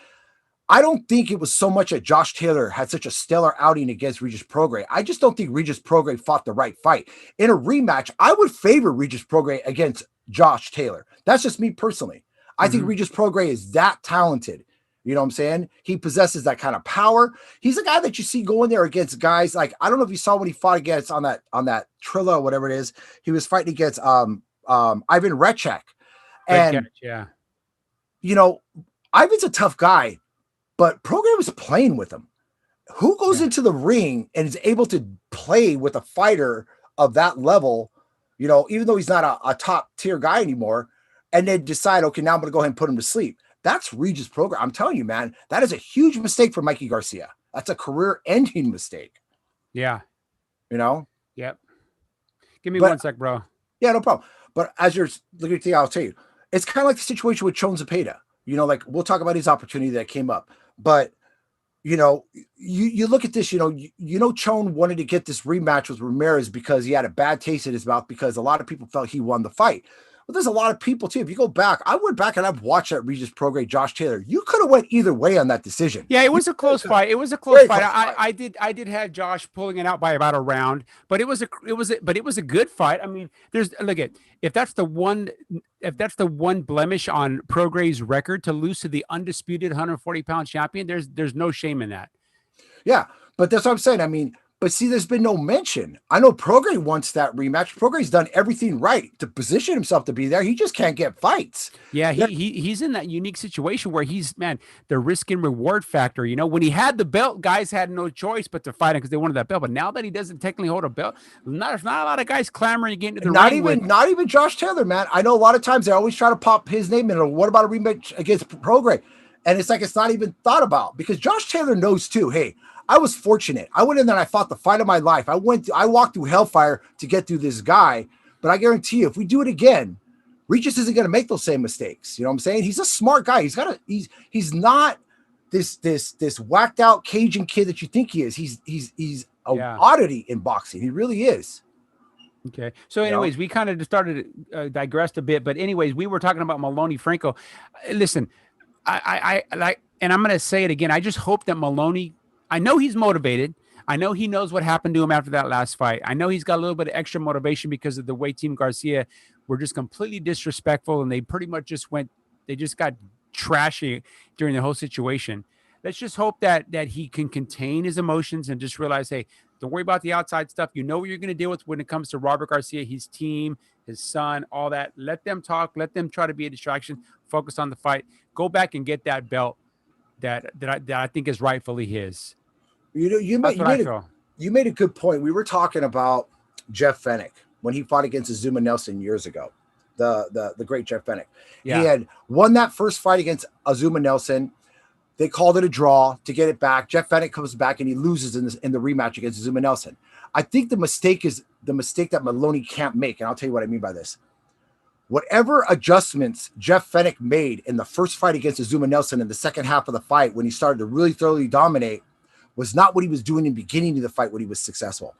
I don't think it was so much that Josh Taylor had such a stellar outing against Regis Prograis. I just don't think Regis Prograis fought the right fight. In a rematch, I would favor Regis Prograis against Josh Taylor. That's just me personally. I think Regis Prograis is that talented. You know what I'm saying? He possesses that kind of power. He's a guy that you see going there against guys like, I don't know if you saw when he fought against on that Trilla or whatever it is. He was fighting against Ivan Recek. And yeah. Ivan's a tough guy, but Prograis was playing with him. Who goes into the ring and is able to play with a fighter of that level, even though he's not a top tier guy anymore, and then decide, okay, now I'm going to go ahead and put him to sleep. That's Regis Prograis. I'm telling you, man, that is a huge mistake for Mikey Garcia. That's a career-ending mistake. Yeah. Yep. Give me 1 sec, bro. Yeah, no problem. But as you're looking at the, I'll tell you, it's kind of like the situation with Chon Zepeda. Like we'll talk about his opportunity that came up, but you look at this, Chon wanted to get this rematch with Ramirez because he had a bad taste in his mouth because a lot of people felt he won the fight. But there's a lot of people too. If you go back, I went back and I've watched that Regis Prograis, Josh Taylor. You could have went either way on that decision. Yeah, it was a close fight. It was a close fight. I did have Josh pulling it out by about a round, but it was a good fight. I mean, if that's the one blemish on Prograis' record to lose to the undisputed 140-pound champion, there's no shame in that. Yeah, but that's what I'm saying. I mean, but see, there's been no mention. I know Prograis wants that rematch. Prograis done everything right to position himself to be there. He just can't get fights. Yeah, he's in that unique situation where the risk and reward factor. When he had the belt, guys had no choice but to fight him because they wanted that belt. But now that he doesn't technically hold a belt, there's not a lot of guys clamoring to get into the ring. Not even Josh Taylor, man. I know a lot of times they always try to pop his name in. What about a rematch against Prograis? And it's like it's not even thought about because Josh Taylor knows too. Hey, I was fortunate. I went in there and I fought the fight of my life. I walked through hellfire to get through this guy. But I guarantee you, if we do it again, Regis isn't going to make those same mistakes. You know what I'm saying? He's a smart guy. He's not this whacked out Cajun kid that you think he is. He's an oddity in boxing. He really is. Okay. So anyways, we kind of just started digressed a bit, but anyways, we were talking about Maloney Franco. Listen, I like, and I'm going to say it again. I just hope that Maloney, I know he's motivated. I know he knows what happened to him after that last fight. I know he's got a little bit of extra motivation because of the way Team Garcia were just completely disrespectful and they pretty much they just got trashy during the whole situation. Let's just hope that he can contain his emotions and just realize, hey, don't worry about the outside stuff. You know what you're going to deal with when it comes to Robert Garcia, his team, his son, all that. Let them talk. Let them try to be a distraction. Focus on the fight. Go back and get that belt that I think is rightfully his. You made a good point. We were talking about Jeff Fenech when he fought against Azuma Nelson years ago. The great Jeff Fenech. Yeah. He had won that first fight against Azuma Nelson. They called it a draw to get it back. Jeff Fenech comes back and he loses in the rematch against Azuma Nelson. I think the mistake is the mistake that Maloney can't make, and I'll tell you what I mean by this. Whatever adjustments Jeff Fenech made in the first fight against Azuma Nelson in the second half of the fight when he started to really thoroughly dominate was not what he was doing in the beginning of the fight when he was successful.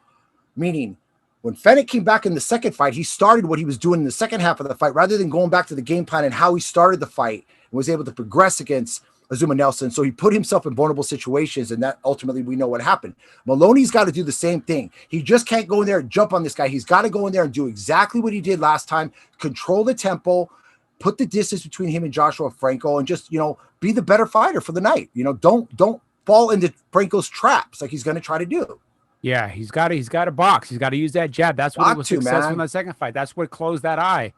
Meaning, when Fenech came back in the second fight, he started what he was doing in the second half of the fight rather than going back to the game plan and how he started the fight and was able to progress against Azuma Nelson. So he put himself in vulnerable situations, and that ultimately we know what happened. Maloney's got to do the same thing. He just can't go in there and jump on this guy. He's got to go in there and do exactly what he did last time, control the tempo, put the distance between him and Joshua Franco, and just, be the better fighter for the night. Don't fall into Franco's traps like he's going to try to do. Yeah, he's got to box. He's got to use that jab. That's what was successful in the second fight. That's what closed that eye.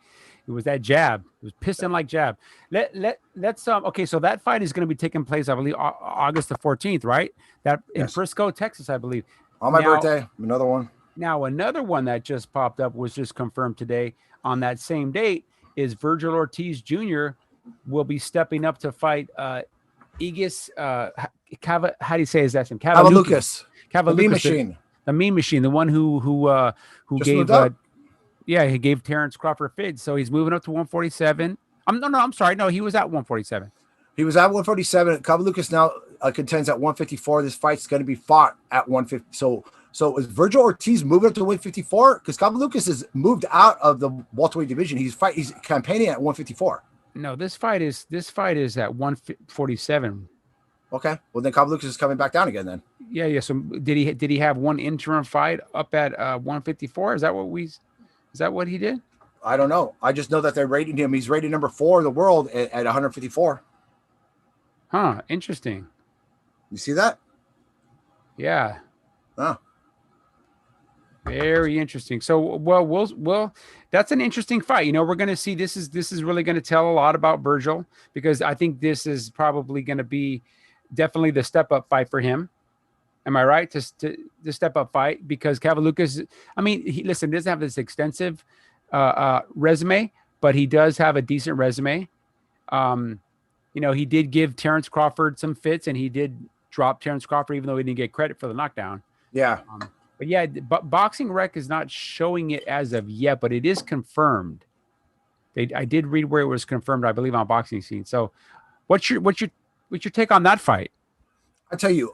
It was that jab. It was piston like jab. Let's okay. So that fight is going to be taking place, I believe, August the 14th, right? In Frisco, Texas, I believe. On my birthday, another one. Now another one that just popped up was just confirmed today on that same date is Virgil Ortiz Jr. will be stepping up to fight August. How do you say his last name? Lucas, the Mean Cavalucas, Machine, the Mean Machine, the one who just gave moved up. yeah, he gave Terence Crawford a fid. So he's moving up to 147. I'm sorry. No, he was at 147. He was at 147. Cavalucas now contends at 154. This fight's going to be fought at 150. So is Virgil Ortiz moving up to 154? Because Cavalucas has moved out of the welterweight division. He's campaigning at 154. No, this fight is at 147. Okay, well then Cavalucas is coming back down again then. Yeah. So did he have one interim fight up at 154? Is that what he did? I don't know. I just know that they're rating him. He's rated number 4 in the world at 154. Huh. Interesting. You see that? Yeah. Oh. Very interesting. So, well, that's an interesting fight. We're going to see. This is really going to tell a lot about Virgil, because I think this is probably going to be definitely the step up fight for him. Am I right? To the step up fight, because Cavalucas, I mean, he doesn't have this extensive resume, but he does have a decent resume. He did give Terence Crawford some fits, and he did drop Terence Crawford, even though he didn't get credit for the knockdown. Yeah. But yeah, Boxing Rec is not showing it as of yet, but it is confirmed. I did read where it was confirmed, I believe, on Boxing Scene. So, what's your take on that fight? I tell you,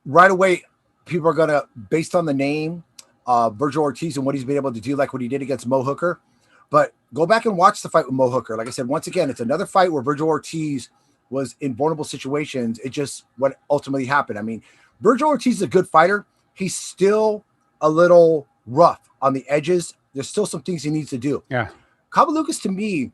right away, people are gonna, based on the name, Virgil Ortiz and what he's been able to do, like what he did against Mo Hooker. But go back and watch the fight with Mo Hooker. Like I said, once again, it's another fight where Virgil Ortiz was in vulnerable situations. It just what ultimately happened. I mean, Virgil Ortiz is a good fighter. He's still a little rough on the edges. There's still some things he needs to do. Yeah. Cavalucas, to me,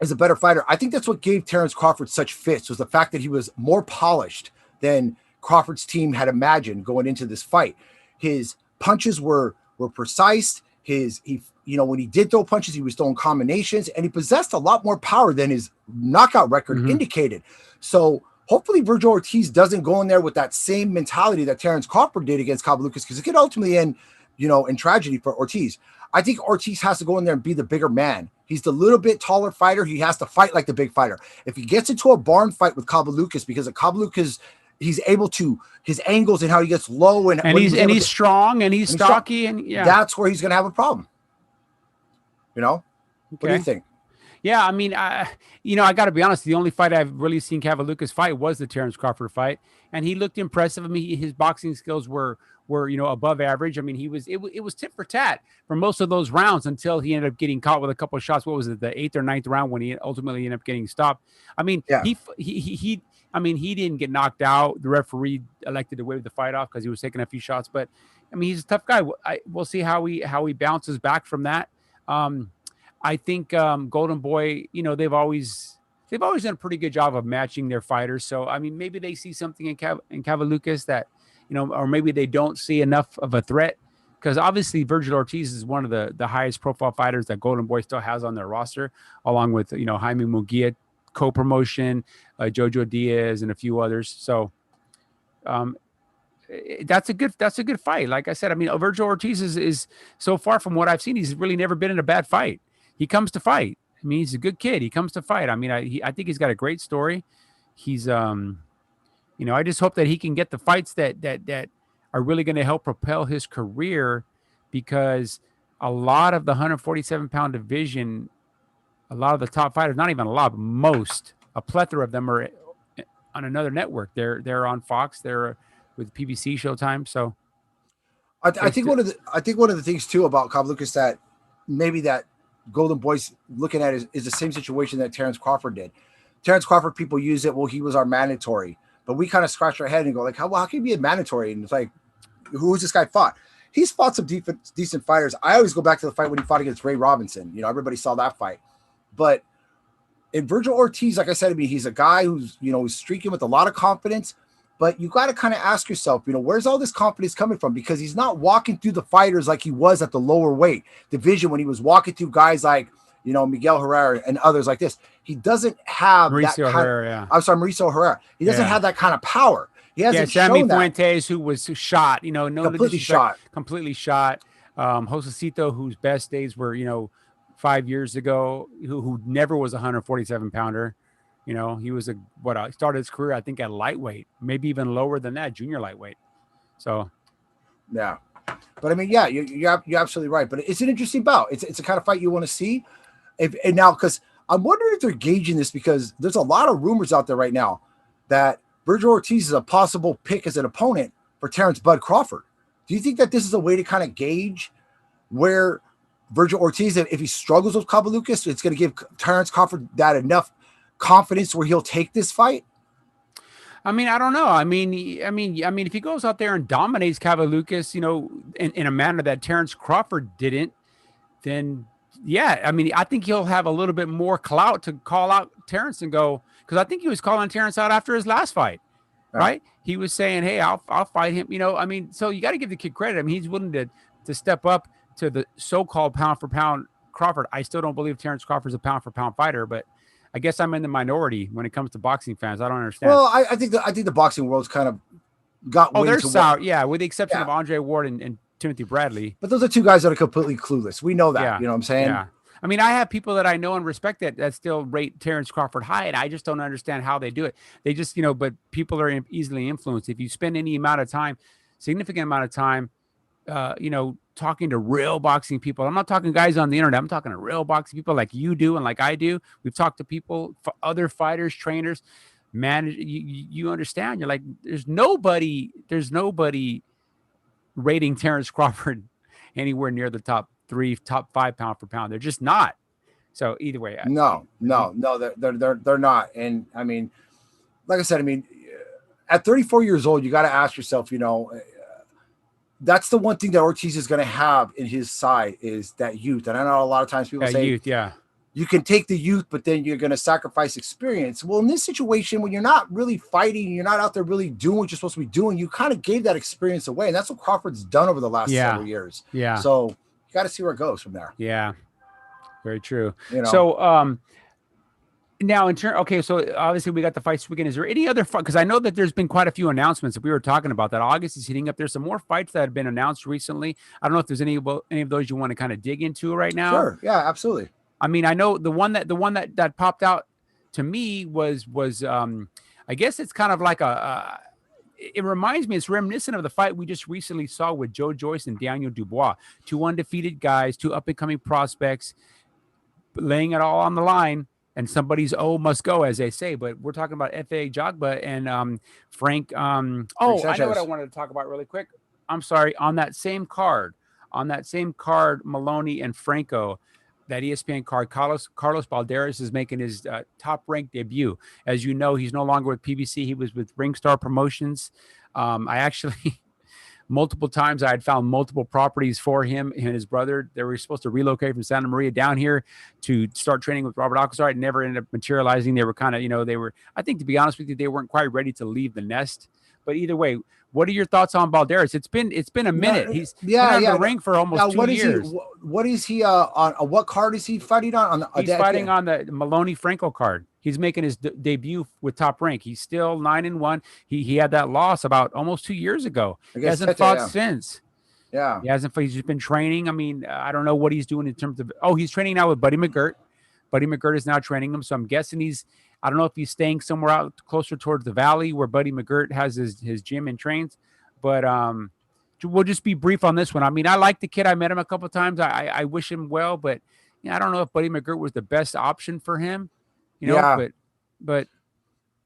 is a better fighter. I think that's what gave Terence Crawford such fits, was the fact that he was more polished than Crawford's team had imagined going into this fight. His punches were precise. When he did throw punches, he was throwing combinations, and he possessed a lot more power than his knockout record indicated. So hopefully Virgil Ortiz doesn't go in there with that same mentality that Terence Crawford did against Cavalucas, because it could ultimately end, in tragedy for Ortiz. I think Ortiz has to go in there and be the bigger man. He's the little bit taller fighter. He has to fight like the big fighter. If he gets into a barn fight with Cavalucas, because of Cavalucas, he's able to, his angles and how he gets low and he's strong and he's stocky, and yeah, that's where he's going to have a problem. Okay. What do you think? Yeah, I mean, I got to be honest. The only fight I've really seen Cavalucas fight was the Terence Crawford fight, and he looked impressive. I mean, his boxing skills were above average. I mean, it was tit for tat for most of those rounds until he ended up getting caught with a couple of shots. What was it, the 8th or 9th round, when he ultimately ended up getting stopped? I mean, yeah. he didn't get knocked out. The referee elected to wave the fight off because he was taking a few shots. But I mean, he's a tough guy. We'll see how he bounces back from that. I think Golden Boy, they've always done a pretty good job of matching their fighters. So I mean, maybe they see something in Cavalucas that, or maybe they don't see enough of a threat, because obviously Virgil Ortiz is one of the highest profile fighters that Golden Boy still has on their roster, along with Jaime Munguia, co-promotion, Jojo Diaz, and a few others. So that's a good fight. Like I said, I mean, Virgil Ortiz is so far from what I've seen, he's really never been in a bad fight. He comes to fight. I mean, he's a good kid. He comes to fight. I mean, I think he's got a great story. He's, I just hope that he can get the fights that are really going to help propel his career, because a lot of the 147-pound division, a lot of the top fighters, not even a lot, but most, a plethora of them are on another network. They're on Fox. They're with PBC, Showtime. So I think one of the things too about Cavalucas that maybe that Golden Boy's looking at is the same situation that Terence Crawford did. Terence Crawford, people use it, well, he was our mandatory, but we kind of scratch our head and go like, how can he be a mandatory? And it's like, who's this guy fought? He's fought some decent fighters. I always go back to the fight when he fought against Ray Robinson. Everybody saw that fight. But in Virgil Ortiz, like I said, I mean, he's a guy who's, who's streaking with a lot of confidence. But you got to kind of ask yourself, where's all this confidence coming from? Because he's not walking through the fighters like he was at the lower weight division when he was walking through guys like, Miguel Herrera and others like this. He doesn't have Mauricio Herrera. I'm sorry, Mauricio Herrera. He doesn't have that kind of power. He hasn't Sammy shown Fuentes, who was shot, completely shot. Completely shot. Josecito, whose best days were, 5 years ago, who never was a 147 pounder. He was started his career, I think, at lightweight, maybe even lower than that, junior lightweight. So, yeah. But I mean, yeah, you're absolutely right. But it's an interesting bout. It's a kind of fight you want to see. And now, because I'm wondering if they're gauging this, because there's a lot of rumors out there right now that Virgil Ortiz is a possible pick as an opponent for Terence Bud Crawford. Do you think that this is a way to kind of gauge where Virgil Ortiz, if he struggles with Cabo Lucas, it's going to give Terence Crawford that enough confidence where he'll take this fight? I mean, I don't know. I mean, if he goes out there and dominates Cabo Lucas, in a manner that Terence Crawford didn't, then yeah, I mean, I think he'll have a little bit more clout to call out Terence and go, because I think he was calling Terence out after his last fight, right? He was saying, "Hey, I'll fight him." I mean, so you got to give the kid credit. I mean, he's willing to step up to the so-called pound for pound Crawford. I still don't believe Terence Crawford's a pound for pound fighter, but I guess I'm in the minority when it comes to boxing fans. I don't understand. Well, I think the boxing world's kind of got they're sour, yeah, with the exception of Andre Ward and Timothy Bradley. But those are two guys that are completely clueless. We know that. Yeah. You know what I'm saying? Yeah. I mean, I have people that I know and respect that still rate Terence Crawford high, and I just don't understand how they do it. They just, but people are easily influenced. If you spend any amount of time, significant amount of time, talking to real boxing people. I'm not talking guys on the internet. I'm talking to real boxing people like you do and like I do. We've talked to people, other fighters, trainers, managers. You understand. You're like, there's nobody rating Terence Crawford anywhere near the top 3, top 5 pound for pound. They're just not. So either way, no, they're not. And I mean, like I said, I mean, at 34 years old, you got to ask yourself, that's the one thing that Ortiz is going to have in his side is that youth. And I know a lot of times people say youth, yeah, you can take the youth, but then you're going to sacrifice experience. Well, in this situation, when you're not really fighting, you're not out there really doing what you're supposed to be doing, you kind of gave that experience away. And that's what Crawford's done over the last several years. Yeah. So you got to see where it goes from there. Yeah. Very true. So, now so obviously we got the fights weekend. Is there any other fight? Because I know that there's been quite a few announcements that we were talking about that August is heating up. There's some more fights that have been announced recently. I don't know if there's any of those you want to kind of dig into right now. Sure. Yeah, absolutely. I mean, I know the one that popped out to me was I guess it's kind of like it reminds me, it's reminiscent of the fight we just recently saw with Joe Joyce and Daniel Dubois, 2 undefeated guys, 2 up and coming prospects, laying it all on the line. And somebody's must go, as they say. But we're talking about F.A. Jogba and Frank. I know what I wanted to talk about really quick. I'm sorry. On that same card, Maloney and Franco, that ESPN card, Carlos Balderas is making his top-ranked debut. As you know, he's no longer with PBC. He was with Ringstar Promotions. I actually... multiple times I had found multiple properties for him and his brother. They were supposed to relocate from Santa Maria down here to start training with Robert Alcazar. It never ended up materializing. They were kind of, I think, to be honest with you, they weren't quite ready to leave the nest. But either way, what are your thoughts on Balderas? It's been a minute. He's been out of the ring for almost 2 years. What is he on what card is he fighting on? He's fighting on the Maloney Franco card. He's making his debut with Top Rank. He's still 9-1. He had that loss about almost 2 years ago. He hasn't fought since. Yeah. He hasn't fought. He's just been training. I mean, I don't know what he's doing in terms of, he's training now with Buddy McGirt. Buddy McGirt is now training him. So I'm guessing I don't know if he's staying somewhere out closer towards the valley where Buddy McGirt has his gym and trains. But we'll just be brief on this one. I mean, I like the kid. I met him a couple of times. I wish him well, but I don't know if Buddy McGirt was the best option for him. But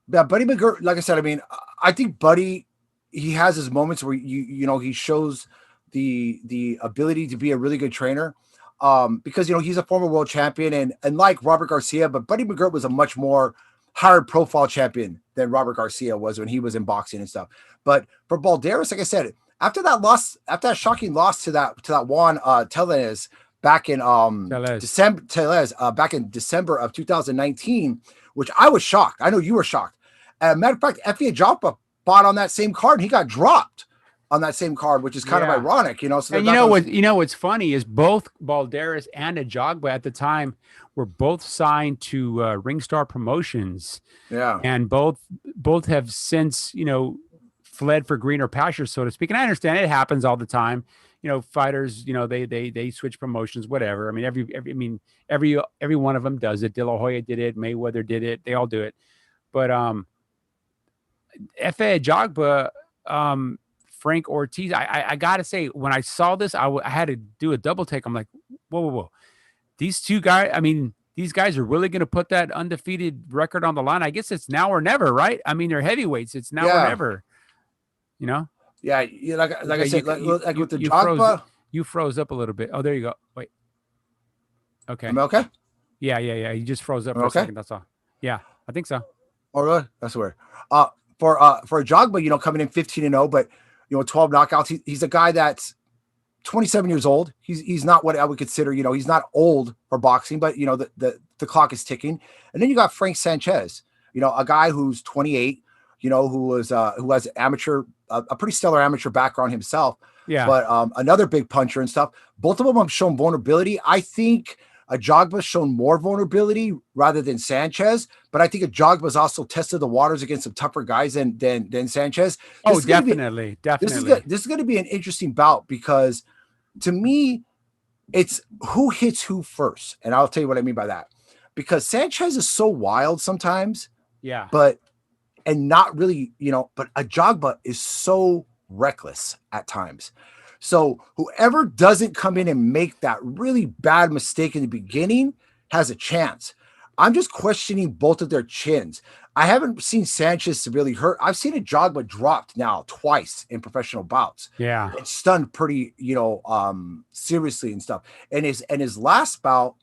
yeah, Buddy McGirt, like I said, I mean, I think Buddy, he has his moments where he shows the ability to be a really good trainer. Because he's a former world champion and like Robert Garcia, but Buddy McGirt was a much more higher profile champion than Robert Garcia was when he was in boxing and stuff. But for Balderas, like I said, after that shocking loss to that Juan Tellez back in December of 2019, which I was shocked. I know you were shocked. Matter of fact, F.A. Joppa fought on that same card and he got dropped on that same card, which is kind of ironic, So and what's funny is both Balderas and Ajagba at the time were both signed to Ringstar Promotions. Yeah. And both have since, fled for greener pastures, so to speak. And I understand it happens all the time. fighters, they switch promotions, whatever. I mean, every one of them does it. De La Hoya did it. Mayweather did it. They all do it. But F.A. Jogba, Frank Ortiz, I gotta say, when I saw this, I had to do a double take. I'm like, whoa, whoa, whoa. These two guys, I mean, these guys are really going to put that undefeated record on the line. I guess it's now or never, right? I mean, they're heavyweights. It's now or Yeah. never, you know? Yeah. Like Okay, I said, like with the froze, Jogba. you froze up a little bit. Oh, there you go. Wait. Okay. Am I okay? Yeah. You just froze up Am for I a okay? second. That's all. Yeah, I think so. Oh, really? That's weird. For a Jogba, coming in 15-0, but 12 knockouts. He's a guy that's 27 years old. He's not what I would consider, he's not old for boxing, but the clock is ticking. And then you got Frank Sanchez, a guy who's 28, who has a pretty stellar amateur background himself. Yeah. But another big puncher and stuff. Both of them have shown vulnerability. I think a Jogba's shown more vulnerability rather than Sanchez, but I think a Jogba's also tested the waters against some tougher guys than Sanchez. Definitely. This is going to be an interesting bout because, to me, it's who hits who first, and I'll tell you what I mean by that. Because Sanchez is so wild sometimes, yeah, and not really, but a Jogba is so reckless at times. So whoever doesn't come in and make that really bad mistake in the beginning has a chance. I'm just questioning both of their chins. I haven't seen Sanchez severely hurt. I've seen a Jogba dropped now twice in professional bouts. Yeah. It's stunned pretty, seriously and stuff. And his last bout,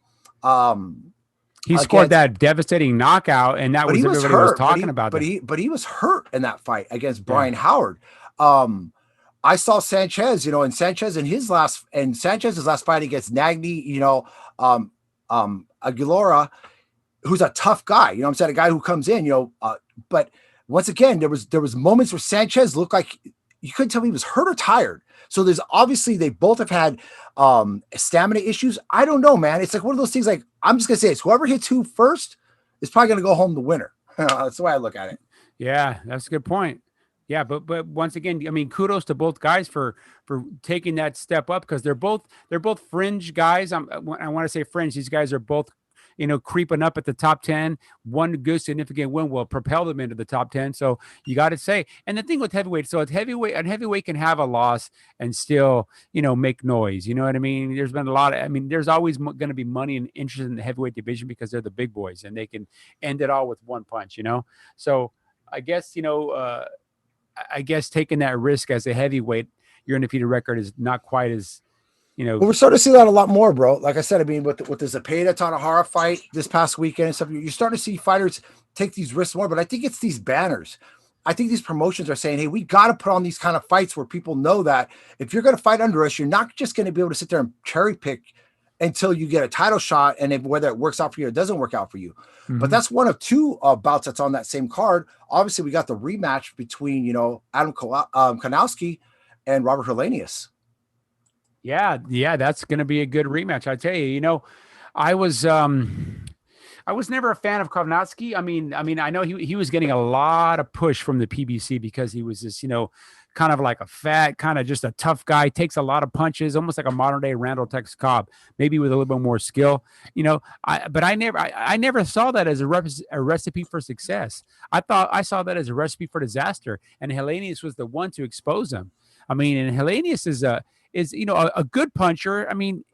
he scored that devastating knockout, and that was everybody was talking about. But he was hurt in that fight against Brian Howard. I saw Sanchez, and Sanchez's last fight against Nagny, Aguilera, who's a tough guy, I'm saying, a guy who comes in, but once again, there was moments where Sanchez looked like you couldn't tell if he was hurt or tired. So there's obviously, they both have had stamina issues. I don't know, man. It's like one of those things, like, I'm just gonna say, it's whoever hits who first is probably gonna go home the winner. That's the way I look at it. Yeah, that's a good point. Yeah, but once again, I mean, kudos to both guys for taking that step up, because they're both fringe guys. I want to say fringe. These guys are both, creeping up at the top 10. One good significant win will propel them into the top 10. So you got to say, and the thing with heavyweight, so a heavyweight can have a loss and still, make noise. You know what I mean? There's been a lot of, there's always going to be money and interest in the heavyweight division because they're the big boys and they can end it all with one punch, So I guess, taking that risk as a heavyweight, your undefeated record is not quite as, Well, we're starting to see that a lot more, bro. Like I said, with the Zepeda Tanahara fight this past weekend and stuff, you're starting to see fighters take these risks more. But I think it's these banners. I think these promotions are saying, hey, we got to put on these kind of fights where people know that if you're going to fight under us, you're not just going to be able to sit there and cherry pick until you get a title shot, and whether it works out for you or it doesn't work out for you. Mm-hmm. But that's one of two bouts that's on that same card. Obviously, we got the rematch between, Adam Kanowski and Robert Helenius. Yeah, that's going to be a good rematch. I tell you, I was never a fan of Kovnatski. I know he was getting a lot of push from the PBC because he was this, kind of like a fat, kind of just a tough guy, takes a lot of punches, almost like a modern day Randall Tex Cobb, maybe with a little bit more skill, but I never saw that as a recipe for success. I saw that as a recipe for disaster, and Helenius was the one to expose him. And Helenius is a good puncher.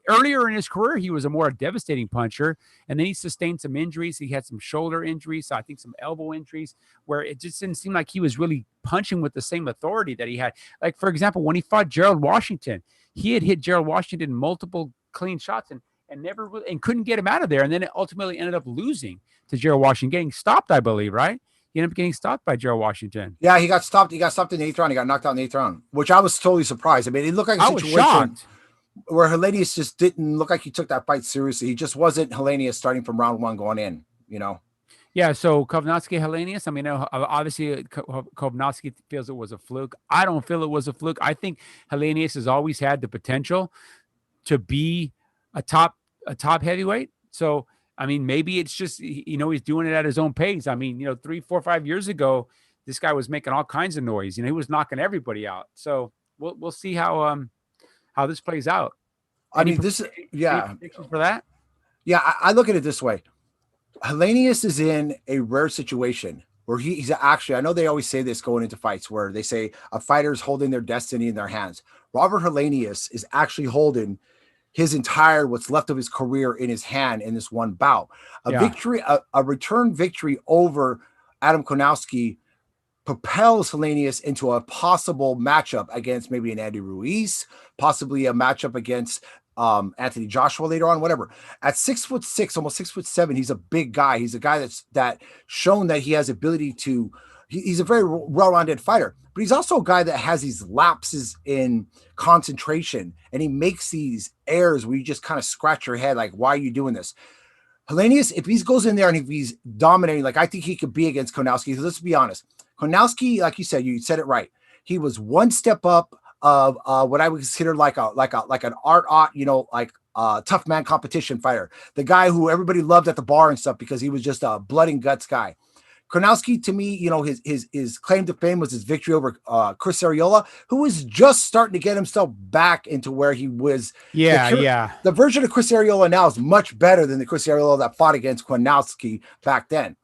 Earlier in his career, he was a more devastating puncher, and then he sustained some injuries. He had some shoulder injuries, I think some elbow injuries, where it just didn't seem like he was really punching with the same authority that he had. Like, for example, when he fought Gerald Washington, he had hit Gerald Washington multiple clean shots and never really, and couldn't get him out of there. And then it ultimately ended up losing to Gerald Washington, getting stopped, I believe, right? He ended up getting stopped by Gerald Washington. Yeah, he got stopped. He got stopped in the 8th round. He got knocked out in the 8th round, which I was totally surprised. It looked like a situation where Helenius just didn't look like he took that fight seriously. He just wasn't Helenius starting from round 1 going in, Yeah, so Kovnatski, Helenius, obviously Kovnatski feels it was a fluke. I don't feel it was a fluke. I think Helenius has always had the potential to be a top heavyweight. So, maybe it's just, he's doing it at his own pace. 3, 4, 5 years ago, this guy was making all kinds of noise. He was knocking everybody out. So we'll see how how this plays out. I mean, this, Any yeah, predictions for that? yeah. I look at it this way. Hellenius is in a rare situation where he's actually, I know they always say this going into fights where they say a fighter's holding their destiny in their hands. Robert Hellenius is actually holding his entire, what's left of his career in his hand in this one bout. A Yeah. victory, a return victory over Adam Konowski propels Hellenius into a possible matchup against maybe an Andy Ruiz, possibly a matchup against Anthony Joshua later on, whatever. At 6'6", almost 6'7", he's a big guy. He's a guy that shown that he has ability to. He's a very well-rounded fighter, but he's also a guy that has these lapses in concentration, and he makes these errors where you just kind of scratch your head, like, why are you doing this? Hellenius, if he goes in there and if he's dominating, like I think he could be against Konowski. Let's be honest. Konowski, like you said it right. He was one step up of what I would consider like an art, like tough man competition fighter. The guy who everybody loved at the bar and stuff because he was just a blood and guts guy. Konowski, to me, his claim to fame was his victory over Chris Arreola, who was just starting to get himself back into where he was. Yeah. The version of Chris Arreola now is much better than the Chris Arreola that fought against Konowski back then.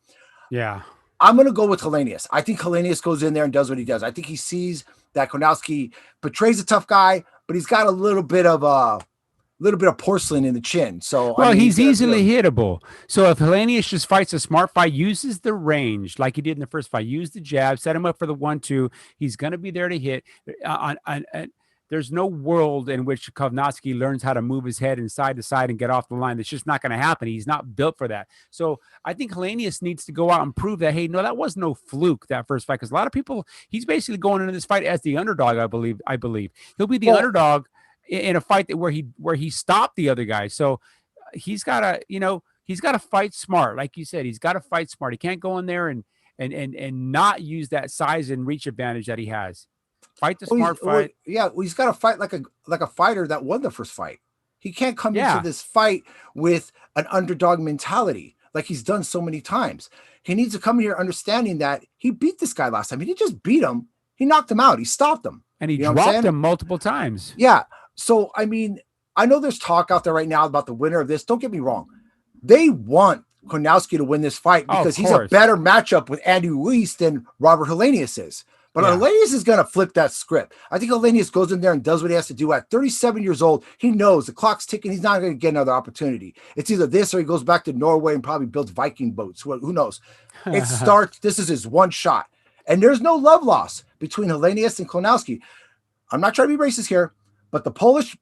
Yeah. I'm going to go with Hellenius. I think Hellenius goes in there and does what he does. I think he sees that Konowski portrays a tough guy, but he's got a little bit of porcelain in the chin. So well, he's easily hittable. So if Hellenius just fights a smart fight, uses the range like he did in the first fight, use the jab, set him up for the 1-2, he's going to be there to hit. There's no world in which Konowski learns how to move his head and side to side and get off the line. That's just not going to happen. He's not built for that. So I think Hellenius needs to go out and prove that, hey, no, that was no fluke, that first fight. Because a lot of people, he's basically going into this fight as the underdog, I believe. He'll be the underdog in a fight where he stopped the other guy. So he's got to fight smart. Like you said, he's got to fight smart. He can't go in there and not use that size and reach advantage that he has. Fight the smart fight. He's got to fight like a fighter that won the first fight. He can't come into this fight with an underdog mentality like he's done so many times. He needs to come here understanding that he beat this guy last time. He didn't just beat him. He knocked him out. He stopped him. And he dropped him multiple times. Yeah. So, I mean, I know there's talk out there right now about the winner of this. Don't get me wrong. They want Konowski to win this fight because he's a better matchup with Andy Ruiz than Robert Hellenius is. But Hellenius is going to flip that script. I think Hellenius goes in there and does what he has to do. At 37 years old, he knows the clock's ticking. He's not going to get another opportunity. It's either this or he goes back to Norway and probably builds Viking boats. Who knows? It starts. This is his one shot. And there's no love loss between Hellenius and Konowski. I'm not trying to be racist here, but the Polish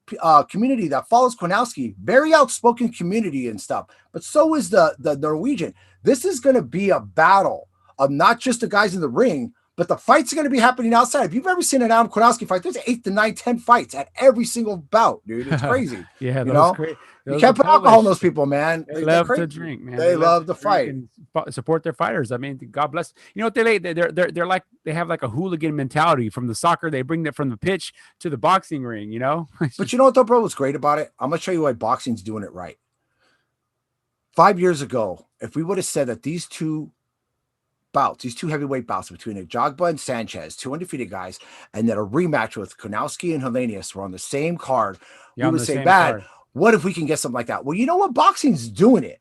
community that follows Konowski, very outspoken community and stuff, but so is the Norwegian. This is going to be a battle of not just the guys in the ring, but the fights are going to be happening outside. If you've ever seen an Adam Konowski fight, there's 8 to 9, 10 fights at every single bout, dude. It's crazy. Yeah, you can't put alcohol on those people, man. They love to drink, man. They love to fight and support their fighters. I mean, God bless. You know what they're like? They have like a hooligan mentality from the soccer. They bring that from the pitch to the boxing ring. You know. But you know what, though, bro? What's great about it? I'm gonna show you why boxing's doing it right. 5 years ago, if we would have said that these two heavyweight bouts between Ajagba and Sanchez, 2 undefeated guys, and then a rematch with Konowski and Hellenius were on the same card, we would say, man, what if we can get something like that? Well, you know what? Boxing's doing it.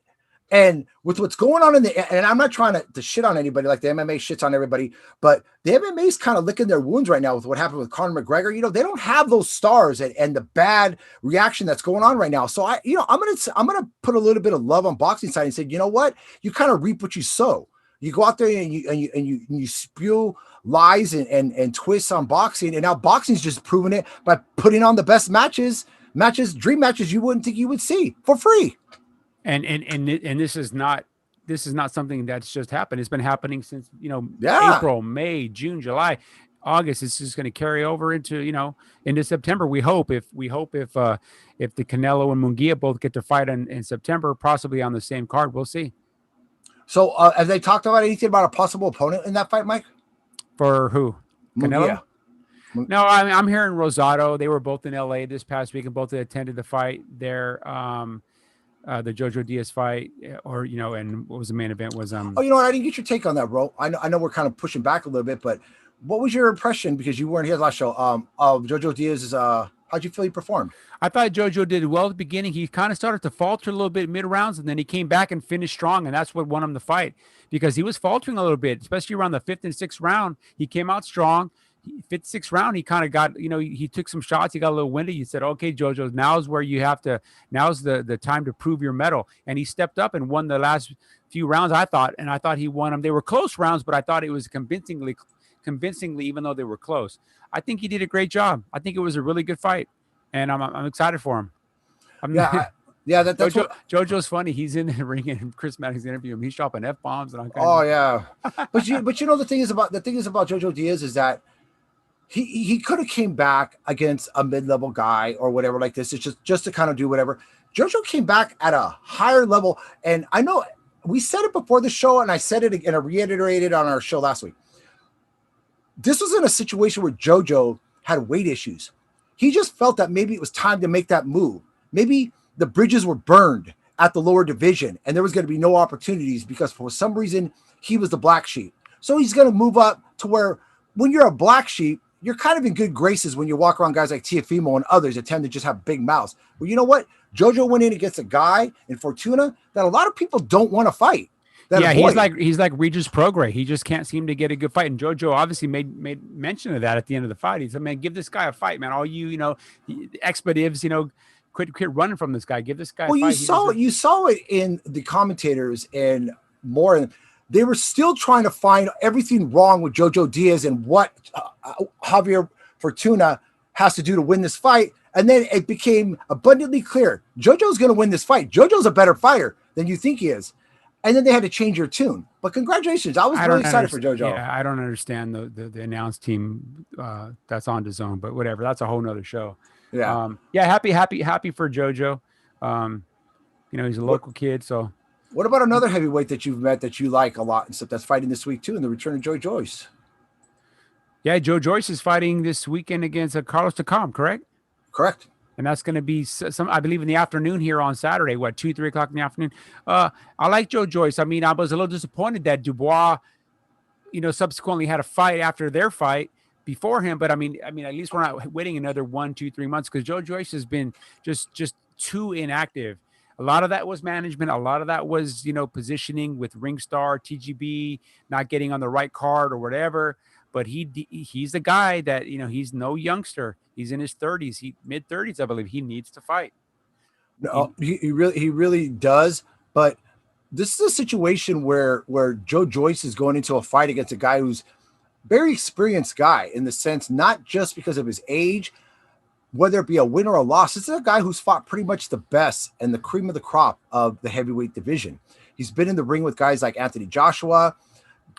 And with what's going on and I'm not trying to shit on anybody like the MMA shits on everybody, but the MMA is kind of licking their wounds right now with what happened with Conor McGregor. You know, they don't have those stars and the bad reaction that's going on right now. So I'm gonna put a little bit of love on boxing side and say, you know what? You kind of reap what you sow. You go out there and you spew lies and twists on boxing, and now boxing's just proving it by putting on the best dream matches you wouldn't think you would see for free. And this is not something that's just happened. It's been happening since April, May, June, July, August. It's just going to carry over into September. We hope if the Canelo and Munguia both get to fight in September, possibly on the same card, we'll see. So have they talked about anything about a possible opponent in that fight, Mike? For who? Canelo? Munguia. No, I'm hearing Rosado. They were both in LA this past week and both attended the fight there. The Jojo Diaz fight, and what was the main event was you know what? I didn't get your take on that, bro. I know we're kind of pushing back a little bit, but what was your impression, because you weren't here last show, of Jojo Diaz's How'd you feel he performed? I thought Jojo did well at the beginning. He kind of started to falter a little bit mid rounds, and then he came back and finished strong, and that's what won him the fight because he was faltering a little bit, especially around the fifth and sixth round. He came out strong. Fifth, sixth round, he kind of got, he took some shots. He got a little windy. He said, "Okay, Jojo, now's where you have to. Now's the time to prove your mettle." And he stepped up and won the last few rounds. I thought he won them. They were close rounds, but I thought it was convincingly, even though they were close. I think he did a great job. I think it was a really good fight, and I'm excited for him. That's Jojo's funny. He's in the ring and Chris Maddox interview him. He's dropping F-bombs and all kinds. Oh yeah, but the thing is about Jojo Diaz is that he could have came back against a mid-level guy or whatever like this. It's just to kind of do whatever. Jojo came back at a higher level, and I know we said it before the show, and I said it again, I reiterated on our show last week. This was in a situation where Jojo had weight issues. He just felt that maybe it was time to make that move. Maybe the bridges were burned at the lower division and there was going to be no opportunities because for some reason he was the black sheep. So he's going to move up to where when you're a black sheep, you're kind of in good graces when you walk around guys like Teofimo and others that tend to just have big mouths. Well, you know what? Jojo went in against a guy in Fortuna that a lot of people don't want to fight. Yeah, he's like Regis Prograis. He just can't seem to get a good fight. And Jojo obviously made mention of that at the end of the fight. He said, "Man, give this guy a fight, man. All you expletives, quit running from this guy. Give this guy a fight." You saw it in the commentators and more. They were still trying to find everything wrong with Jojo Diaz and what Javier Fortuna has to do to win this fight. And then it became abundantly clear. Jojo's going to win this fight. Jojo's a better fighter than you think he is. And then they had to change your tune. But congratulations. I was really excited for Jojo. Yeah, I don't understand the announce team that's on DAZN, but whatever. That's a whole nother show. Yeah. Happy for Jojo. He's a local kid. So what about another heavyweight that you've met that you like a lot and stuff that's fighting this week too, in the return of Joe Joyce? Yeah, Joe Joyce is fighting this weekend against Carlos Takam, correct? Correct. And that's going to be I believe, in the afternoon here on Saturday. 2-3 o'clock in the afternoon. I like Joe Joyce. I mean, I was a little disappointed that Dubois, subsequently had a fight after their fight before him. But I mean, at least we're not waiting another 1, 2, 3 months because Joe Joyce has been just too inactive. A lot of that was management. A lot of that was, positioning with Ringstar, TGB, not getting on the right card or whatever. But he's the guy that, he's no youngster. He's in his 30s, mid 30s, I believe. He needs to fight. No, he really does. But this is a situation where Joe Joyce is going into a fight against a guy who's very experienced guy in the sense, not just because of his age, whether it be a win or a loss. This is a guy who's fought pretty much the best and the cream of the crop of the heavyweight division. He's been in the ring with guys like Anthony Joshua,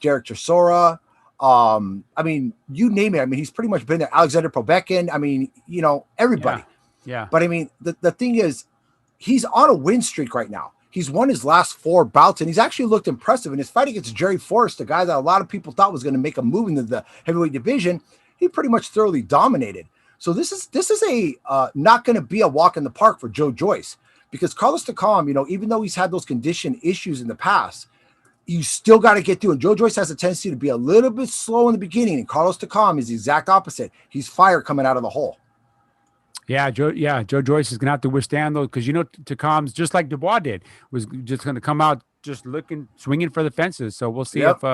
Derek Chisora. I mean, you name it. I mean, he's pretty much been there. Alexander Povetkin. I mean, everybody. Yeah. But I mean, the thing is, he's on a win streak right now. He's won his last 4 bouts, and he's actually looked impressive in his fight against Jerry Forrest, a guy that a lot of people thought was going to make a move into the heavyweight division. He pretty much thoroughly dominated. So this is a not going to be a walk in the park for Joe Joyce, because Carlos Takam, even though he's had those condition issues in the past, you still got to get through. And Joe Joyce has a tendency to be a little bit slow in the beginning, and Carlos Takam is the exact opposite. He's fire coming out of the hole. Yeah, Joe Joyce is going to have to withstand those because, Takam's just like Dubois did, was just going to come out just swinging for the fences. So we'll see if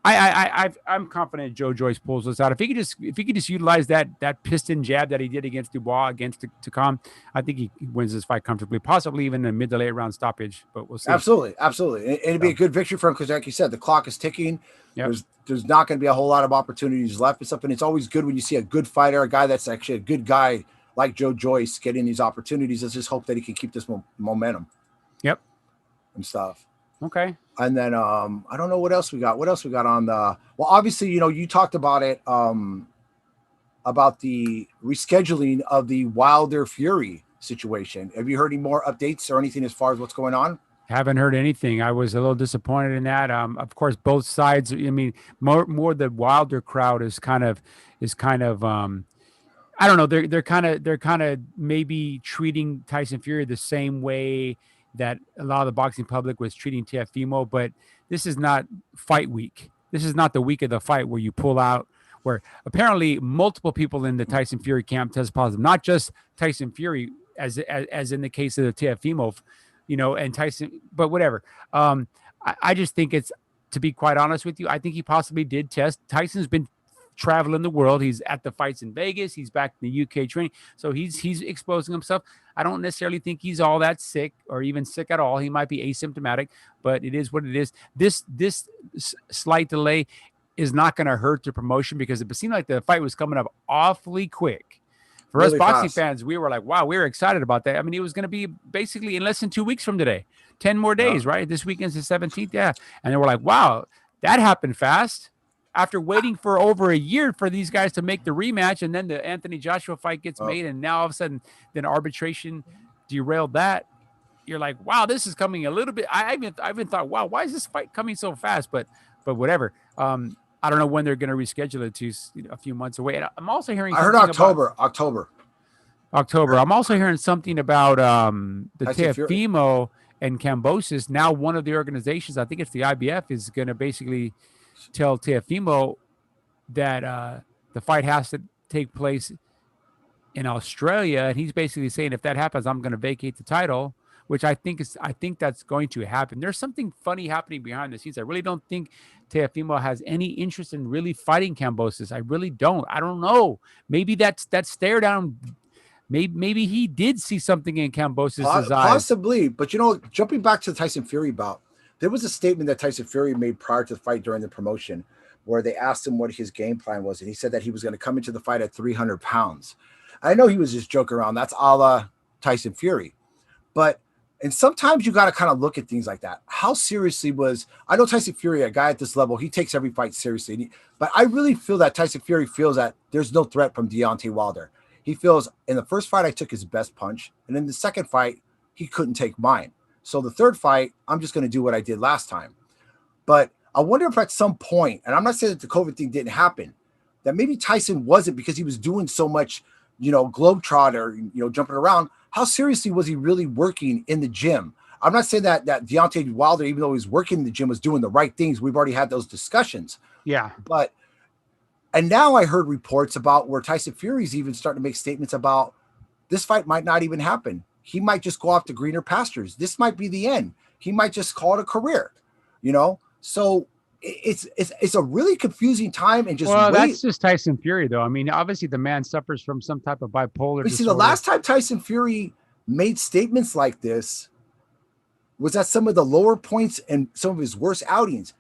I'm confident Joe Joyce pulls this out. If he could just utilize that piston jab that he did against Dubois, against Takam, I think he wins this fight comfortably, possibly even a mid to late round stoppage, but we'll see. Absolutely. And it'd be a good victory for him because, like you said, the clock is ticking. Yep. There's not going to be a whole lot of opportunities left and stuff. And it's always good when you see a good fighter, a guy that's actually a good guy like Joe Joyce getting these opportunities. Let's just hope that he can keep this momentum. Yep. And stuff. Okay. And then I don't know what else we got. What else we got on the? Well, obviously, you talked about it about the rescheduling of the Wilder Fury situation. Have you heard any more updates or anything as far as what's going on? Haven't heard anything. I was a little disappointed in that. Of course, both sides. I mean, more the Wilder crowd is kind of I don't know. They're kind of maybe treating Tyson Fury the same way that a lot of the boxing public was treating Teofimo, but this is not fight week. This is not the week of the fight where you pull out, where apparently multiple people in the Tyson Fury camp test positive, not just Tyson Fury, as in the case of the Teofimo, and Tyson, but whatever. I just think it's, to be quite honest with you, I think he possibly did test. Tyson's been traveling the world. He's at the fights in Vegas. He's back in the UK training, so he's exposing himself. I don't necessarily think he's all that sick or even sick at all. He might be asymptomatic, but it is what it is. This slight delay is not going to hurt the promotion because it seemed like the fight was coming up awfully quick. For Really us boxing fast. fans, we were like, wow, we were excited about that. I mean, it was going to be basically in less than 2 weeks from today. 10 more days, right? This weekend's the 17th. Yeah. And they were like, wow, that happened fast. After waiting for over a year for these guys to make the rematch, and then the Anthony Joshua fight gets made, and now all of a sudden, then arbitration derailed that. You're like, wow, this is coming a little bit. I even thought, wow, why is this fight coming so fast? But whatever. I don't know when they're going to reschedule it to a few months away. And I'm also hearing. I heard October. I'm also hearing something about the Teofimo Teofimo and Cambosis. Now, one of the organizations, I think it's the IBF, is going to basically tell Teofimo that the fight has to take place in Australia, and he's basically saying, if that happens, I'm going to vacate the title, which I think that's going to happen. There's something funny happening behind the scenes. I really don't think Teofimo has any interest in really fighting Cambosis. I really don't. I don't know. Maybe that stare down. Maybe he did see something in Cambosis' eyes. Possibly, but jumping back to the Tyson Fury bout, there was a statement that Tyson Fury made prior to the fight during the promotion where they asked him what his game plan was, and he said that he was going to come into the fight at 300 pounds. I know he was just joking around. That's a la Tyson Fury. And sometimes you got to kind of look at things like that. How seriously I know Tyson Fury, a guy at this level, he takes every fight seriously. But I really feel that Tyson Fury feels that there's no threat from Deontay Wilder. He feels in the first fight, I took his best punch. And in the second fight, he couldn't take mine. So the third fight, I'm just going to do what I did last time. But I wonder if at some point, and I'm not saying that the COVID thing didn't happen, that maybe Tyson wasn't because he was doing so much, globetrotter, jumping around. How seriously was he really working in the gym? I'm not saying that Deontay Wilder, even though he was working in the gym, was doing the right things. We've already had those discussions. Yeah. And now I heard reports about where Tyson Fury's even starting to make statements about this fight might not even happen. He might just go off to greener pastures. This might be the end. He might just call it a career, So it's a really confusing time. And that's just Tyson Fury, though. I mean, obviously the man suffers from some type of bipolar disorder. See, the last time Tyson Fury made statements like this was at some of the lower points and some of his worst outings.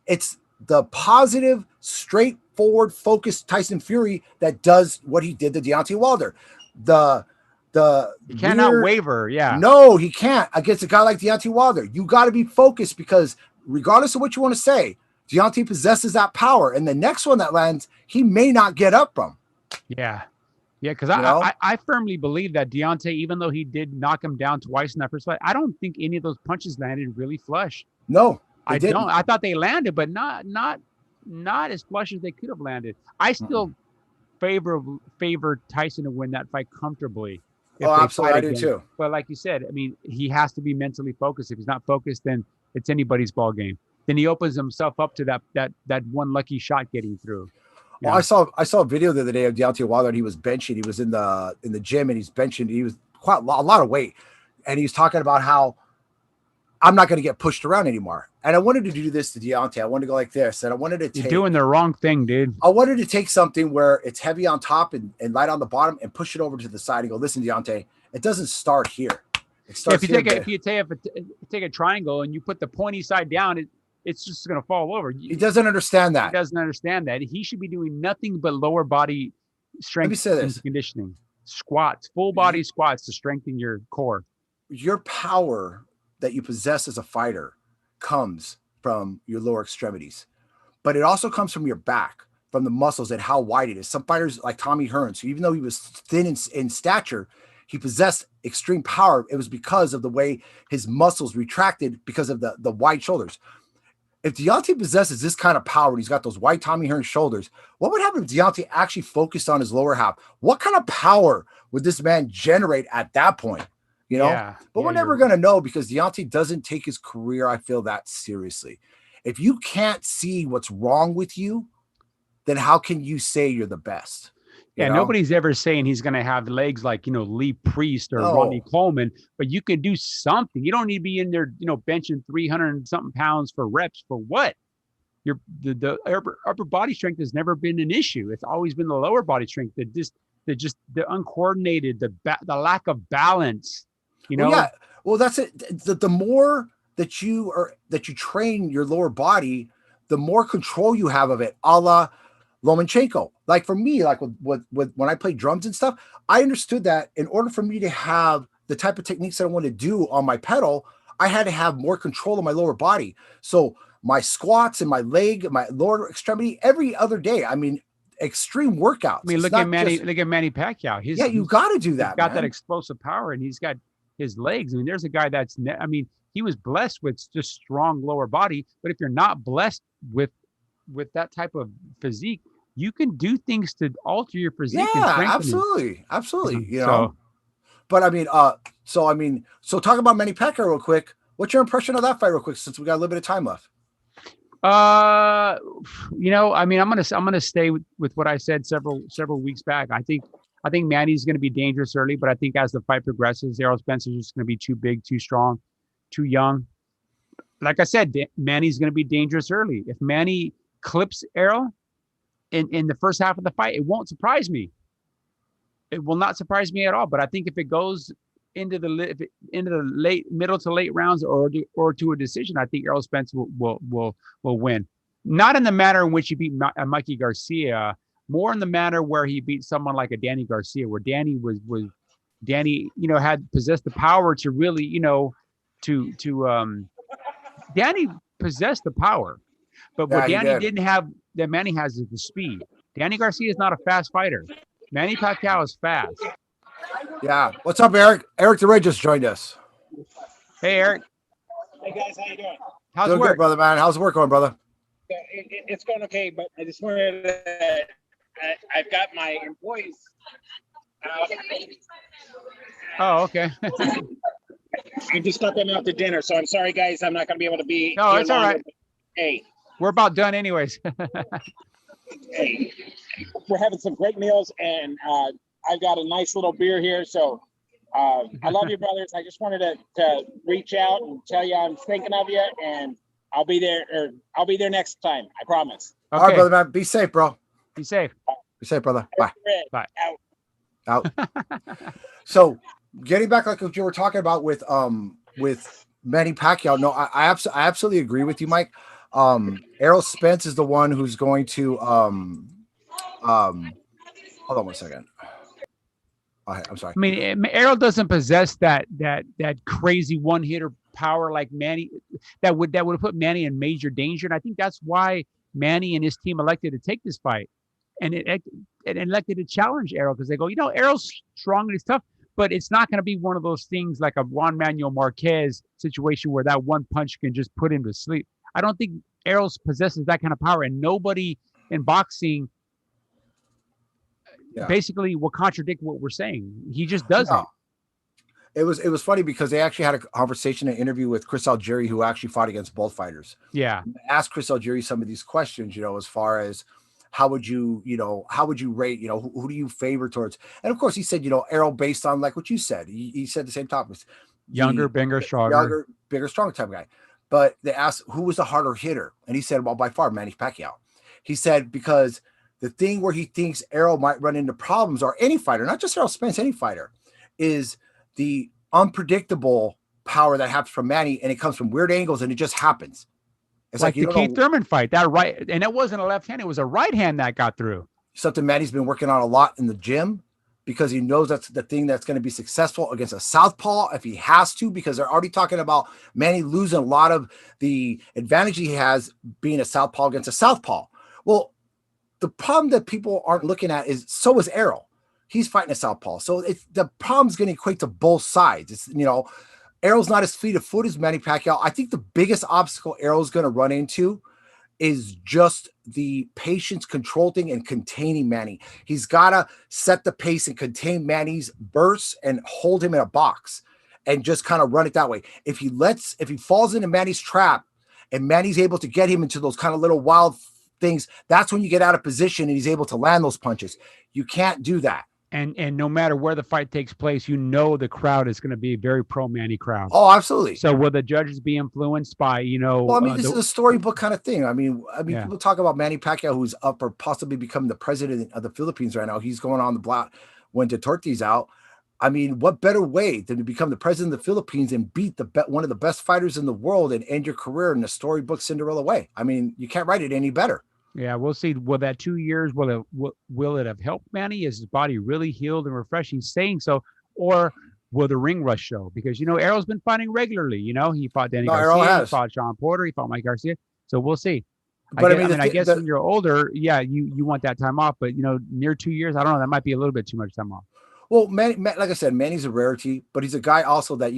It's the positive, straightforward, focused Tyson Fury that does what he did to Deontay Wilder. He cannot waver. Yeah. No, he can't against a guy like Deontay Wilder. You got to be focused because regardless of what you want to say, Deontay possesses that power. And the next one that lands, he may not get up from. Yeah. Yeah, because I firmly believe that Deontay, even though he did knock him down twice in that first fight, I don't think any of those punches landed really flush. No, I don't. I thought they landed, but not as flush as they could have landed. I still favor Tyson to win that fight comfortably. Oh, absolutely, I do too. But like you said, I mean, he has to be mentally focused. If he's not focused, then it's anybody's ball game. Then he opens himself up to that one lucky shot getting through. Well, I saw a video the other day of Deontay Wilder, and he was benching. He was in the gym, and he's benching. He was quite a lot of weight, and he was talking about how I'm not going to get pushed around anymore. And I wanted to do this to Deontay. I wanted to go like this, and I wanted to take. You're doing the wrong thing, dude. I wanted to take something where it's heavy on top and light on the bottom, and push it over to the side and go, listen, Deontay, it doesn't start here. It starts if you take a triangle and you put the pointy side down, it's just going to fall over. He doesn't understand that. He doesn't understand that. He should be doing nothing but lower body strength and conditioning. Squats, full body squats to strengthen your core. Your power that you possess as a fighter comes from your lower extremities, but it also comes from your back, from the muscles and how wide it is. Some fighters like Tommy Hearns, who even though he was thin in stature, he possessed extreme power. It was because of the way his muscles retracted because of the wide shoulders. If Deontay possesses this kind of power and he's got those wide Tommy Hearns shoulders, what would happen if Deontay actually focused on his lower half? What kind of power would this man generate at that point? But we're never going to know because Deontay doesn't take his career, I feel, that seriously. If you can't see what's wrong with you, then how can you say you're the best? Yeah, nobody's ever saying he's going to have legs like, Lee Priest or Ronnie Coleman, but you can do something. You don't need to be in there, benching 300 and something pounds for reps for what? The upper body strength has never been an issue. It's always been the lower body strength, the uncoordinated, the lack of balance, Well, yeah. Well, that's it. The more that you train your lower body, the more control you have of it, a la Lomachenko. Like for me, like with when I played drums and stuff, I understood that in order for me to have the type of techniques that I want to do on my pedal, I had to have more control of my lower body. So my squats and my leg, my lower extremity, every other day. I mean, extreme workouts. I mean, look at Manny Pacquiao. You got to do that. He's got that explosive power, and he's got his legs. I mean, there's a guy he was blessed with just strong lower body. But if you're not blessed with that type of physique, you can do things to alter your physique. Yeah, absolutely. But so talk about Manny Pacquiao real quick. What's your impression of that fight real quick, since we got a little bit of time left? I'm gonna stay with what I said several weeks back. I think Manny's gonna be dangerous early, but I think as the fight progresses, Errol Spencer's just gonna be too big, too strong, too young. Like I said, Manny's gonna be dangerous early. If Manny clips Errol in the first half of the fight, it won't surprise me. It will not surprise me at all. But I think if it goes into the middle to late rounds or to a decision, I think Errol Spence will win. Not in the manner in which he beat Mikey Garcia, more in the manner where he beat someone like a Danny Garcia, where Danny had possessed the power to really, Danny possessed the power, but what Danny didn't have that Manny has is the speed. Danny Garcia is not a fast fighter. Manny Pacquiao is fast. Yeah. What's up, Eric? Eric DeRay just joined us. Hey, Eric. Hey, guys. How you doing? How's it work, good, brother, man? How's the work going, brother? It's going okay, but I just wanted to, I've got my employees. Oh, okay. I just got them out to dinner, so I'm sorry, guys. I'm not going to be able to be. No, it's all right. Hey. We're about done anyways. Hey, we're having some great meals, and I've got a nice little beer here, so I love you, brothers. I just wanted to reach out and tell you I'm thinking of you, and I'll be there next time. I promise. Okay. All right, brother, man. Be safe, bro. Be safe. Be safe, brother. Bye. Bye. Out. So, getting back like what you were talking about with Manny Pacquiao. No, I absolutely agree with you, Mike. Errol Spence is the one who's going to hold on one second. I'm sorry. I mean, Errol doesn't possess that crazy one-hitter power like Manny that would have put Manny in major danger. And I think that's why Manny and his team elected to take this fight and elected to challenge Errol, because they go, Errol's strong and he's tough, but it's not going to be one of those things like a Juan Manuel Marquez situation where that one punch can just put him to sleep. I don't think Errol possesses that kind of power, and nobody in boxing basically will contradict what we're saying. He just doesn't. It was funny because they actually had a conversation, an interview with Chris Algieri, who actually fought against both fighters. Yeah. Asked Chris Algieri some of these questions, as far as how would you rate, who do you favor towards? And of course he said, Errol, based on like what you said, he said the same topics. Younger, bigger, stronger type of guy. But they asked who was the harder hitter. And he said, well, by far, Manny Pacquiao. He said, because the thing where he thinks Errol might run into problems, or any fighter, not just Errol Spence, any fighter, is the unpredictable power that happens from Manny, and it comes from weird angles, and it just happens. It's like the Keith Thurman fight, that right, and it wasn't a left hand, it was a right hand that got through. Something Manny's been working on a lot in the gym, because he knows that's the thing that's going to be successful against a southpaw if he has to, because they're already talking about Manny losing a lot of the advantage he has being a southpaw against a southpaw. Well, the problem that people aren't looking at is so is Errol. He's fighting a southpaw. So the problem's going to equate to both sides. It's, Errol's not as fleet of foot as Manny Pacquiao. I think the biggest obstacle Errol's going to run into is just the patience control thing and containing Manny. He's got to set the pace and contain Manny's bursts and hold him in a box and just kind of run it that way. If he falls into Manny's trap and Manny's able to get him into those kind of little wild things. That's when you get out of position and he's able to land those punches. You can't do that. And no matter where the fight takes place, the crowd is going to be a very pro Manny crowd. Oh, absolutely. So will the judges be influenced by, Well, I mean, this is a storybook kind of thing. I mean, people talk about Manny Pacquiao, who's up for possibly becoming the president of the Philippines right now. He's going on the block when Duterte's out. I mean, what better way than to become the president of the Philippines and beat one of the best fighters in the world and end your career in a storybook Cinderella way? I mean, you can't write it any better. Yeah, we'll see. Will that 2 years, will it have helped Manny? Is his body really healed and refreshing, saying so? Or will the ring rush show? Because, Errol's been fighting regularly. He fought Danny Garcia, he fought Sean Porter, he fought Mike Garcia. So we'll see. But I guess when you're older, you want that time off. But, near 2 years, I don't know. That might be a little bit too much time off. Well, Manny, like I said, Manny's a rarity, but he's a guy also that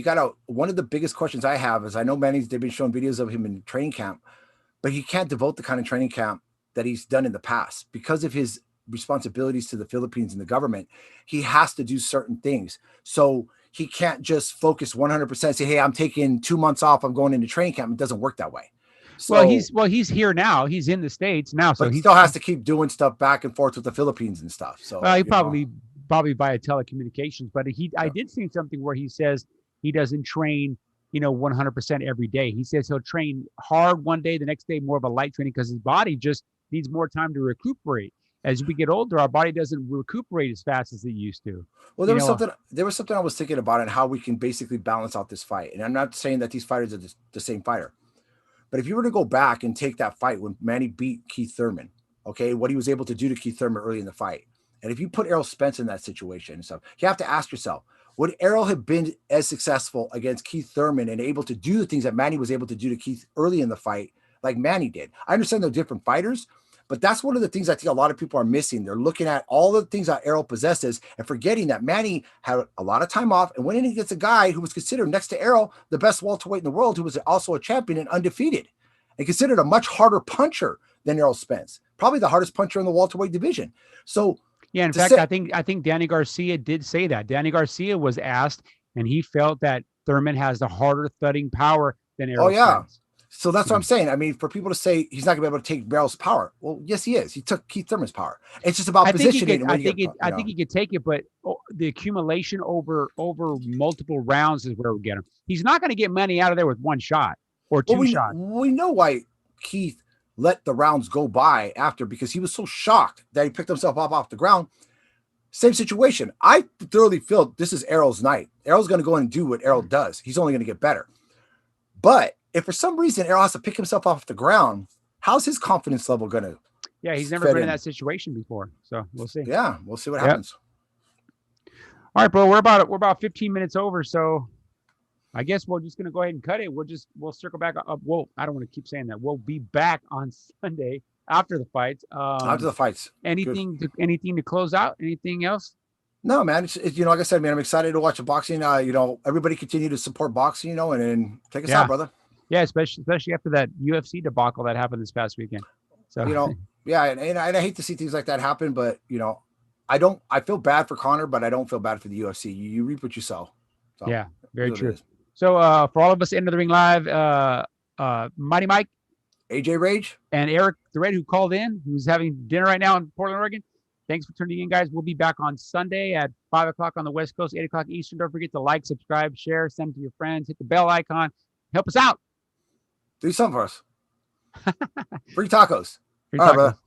one of the biggest questions I have is I know they've been showing videos of him in training camp, but he can't devote the kind of training camp that he's done in the past because of his responsibilities to the Philippines and the government. He has to do certain things. So he can't just focus 100%, say, hey, I'm taking 2 months off, I'm going into training camp. It doesn't work that way. So, he's here now. He's in the States now. So he still has to keep doing stuff back and forth with the Philippines and stuff. So he probably via telecommunications, but I did see something where he says he doesn't train 100% every day. He says he'll train hard one day, the next day more of a light training because his body just needs more time to recuperate. As we get older, our body doesn't recuperate as fast as it used to. Well, there was something I was thinking about and how we can basically balance out this fight. And I'm not saying that these fighters are the same fighter, but if you were to go back and take that fight when Manny beat Keith Thurman, okay, what he was able to do to Keith Thurman early in the fight, and if you put Errol Spence in that situation and stuff, you have to ask yourself, would Errol have been as successful against Keith Thurman and able to do the things that Manny was able to do to Keith early in the fight like Manny did? I understand they're different fighters, but that's one of the things I think a lot of people are missing. They're looking at all the things that Errol possesses and forgetting that Manny had a lot of time off and went in against a guy who was considered next to Errol the best welterweight in the world, who was also a champion and undefeated and considered a much harder puncher than Errol Spence, probably the hardest puncher in the welterweight division. So yeah, in fact, I think Danny Garcia did say that. Danny Garcia was asked, and he felt that Thurman has the harder thudding power than Errol Spence. So that's what I'm saying. I mean, for people to say he's not going to be able to take Errol's power, well, yes, he is. He took Keith Thurman's power. It's just about positioning. I think he could take it, but the accumulation over multiple rounds is where we get him. He's not going to get money out of there with one shot or two shots. We know why Keith let the rounds go by after, because he was so shocked that he picked himself up off the ground. Same situation. I thoroughly feel this is Errol's night. Errol's going to go in and do what Errol does. He's only going to get better. But if for some reason Errol has to pick himself off the ground, how's his confidence level going to? Yeah, he's never been in that situation before. So we'll see. Yeah, we'll see what happens. All right, bro. We're about 15 minutes over. So I guess we're just going to go ahead and cut it. We'll circle back up. Well, I don't want to keep saying that. We'll be back on Sunday after the fights. After the fights. Anything to close out? Anything else? No, man. It's like I said, man, I'm excited to watch the boxing. Everybody continue to support boxing, and take us out, brother. Yeah, especially after that UFC debacle that happened this past weekend. So and I hate to see things like that happen, but I feel bad for Conor, but I don't feel bad for the UFC. You reap what you sow. So, yeah, very true. So for all of us, End of the Ring Live, Mighty Mike, AJ Rage, and Eric the Red, who called in, who's having dinner right now in Portland, Oregon. Thanks for tuning in, guys. We'll be back on Sunday at 5 o'clock on the West Coast, 8 o'clock Eastern. Don't forget to like, subscribe, share, send to your friends, hit the bell icon. Help us out. Do something for us. Free tacos. Free tacos. All right, brother.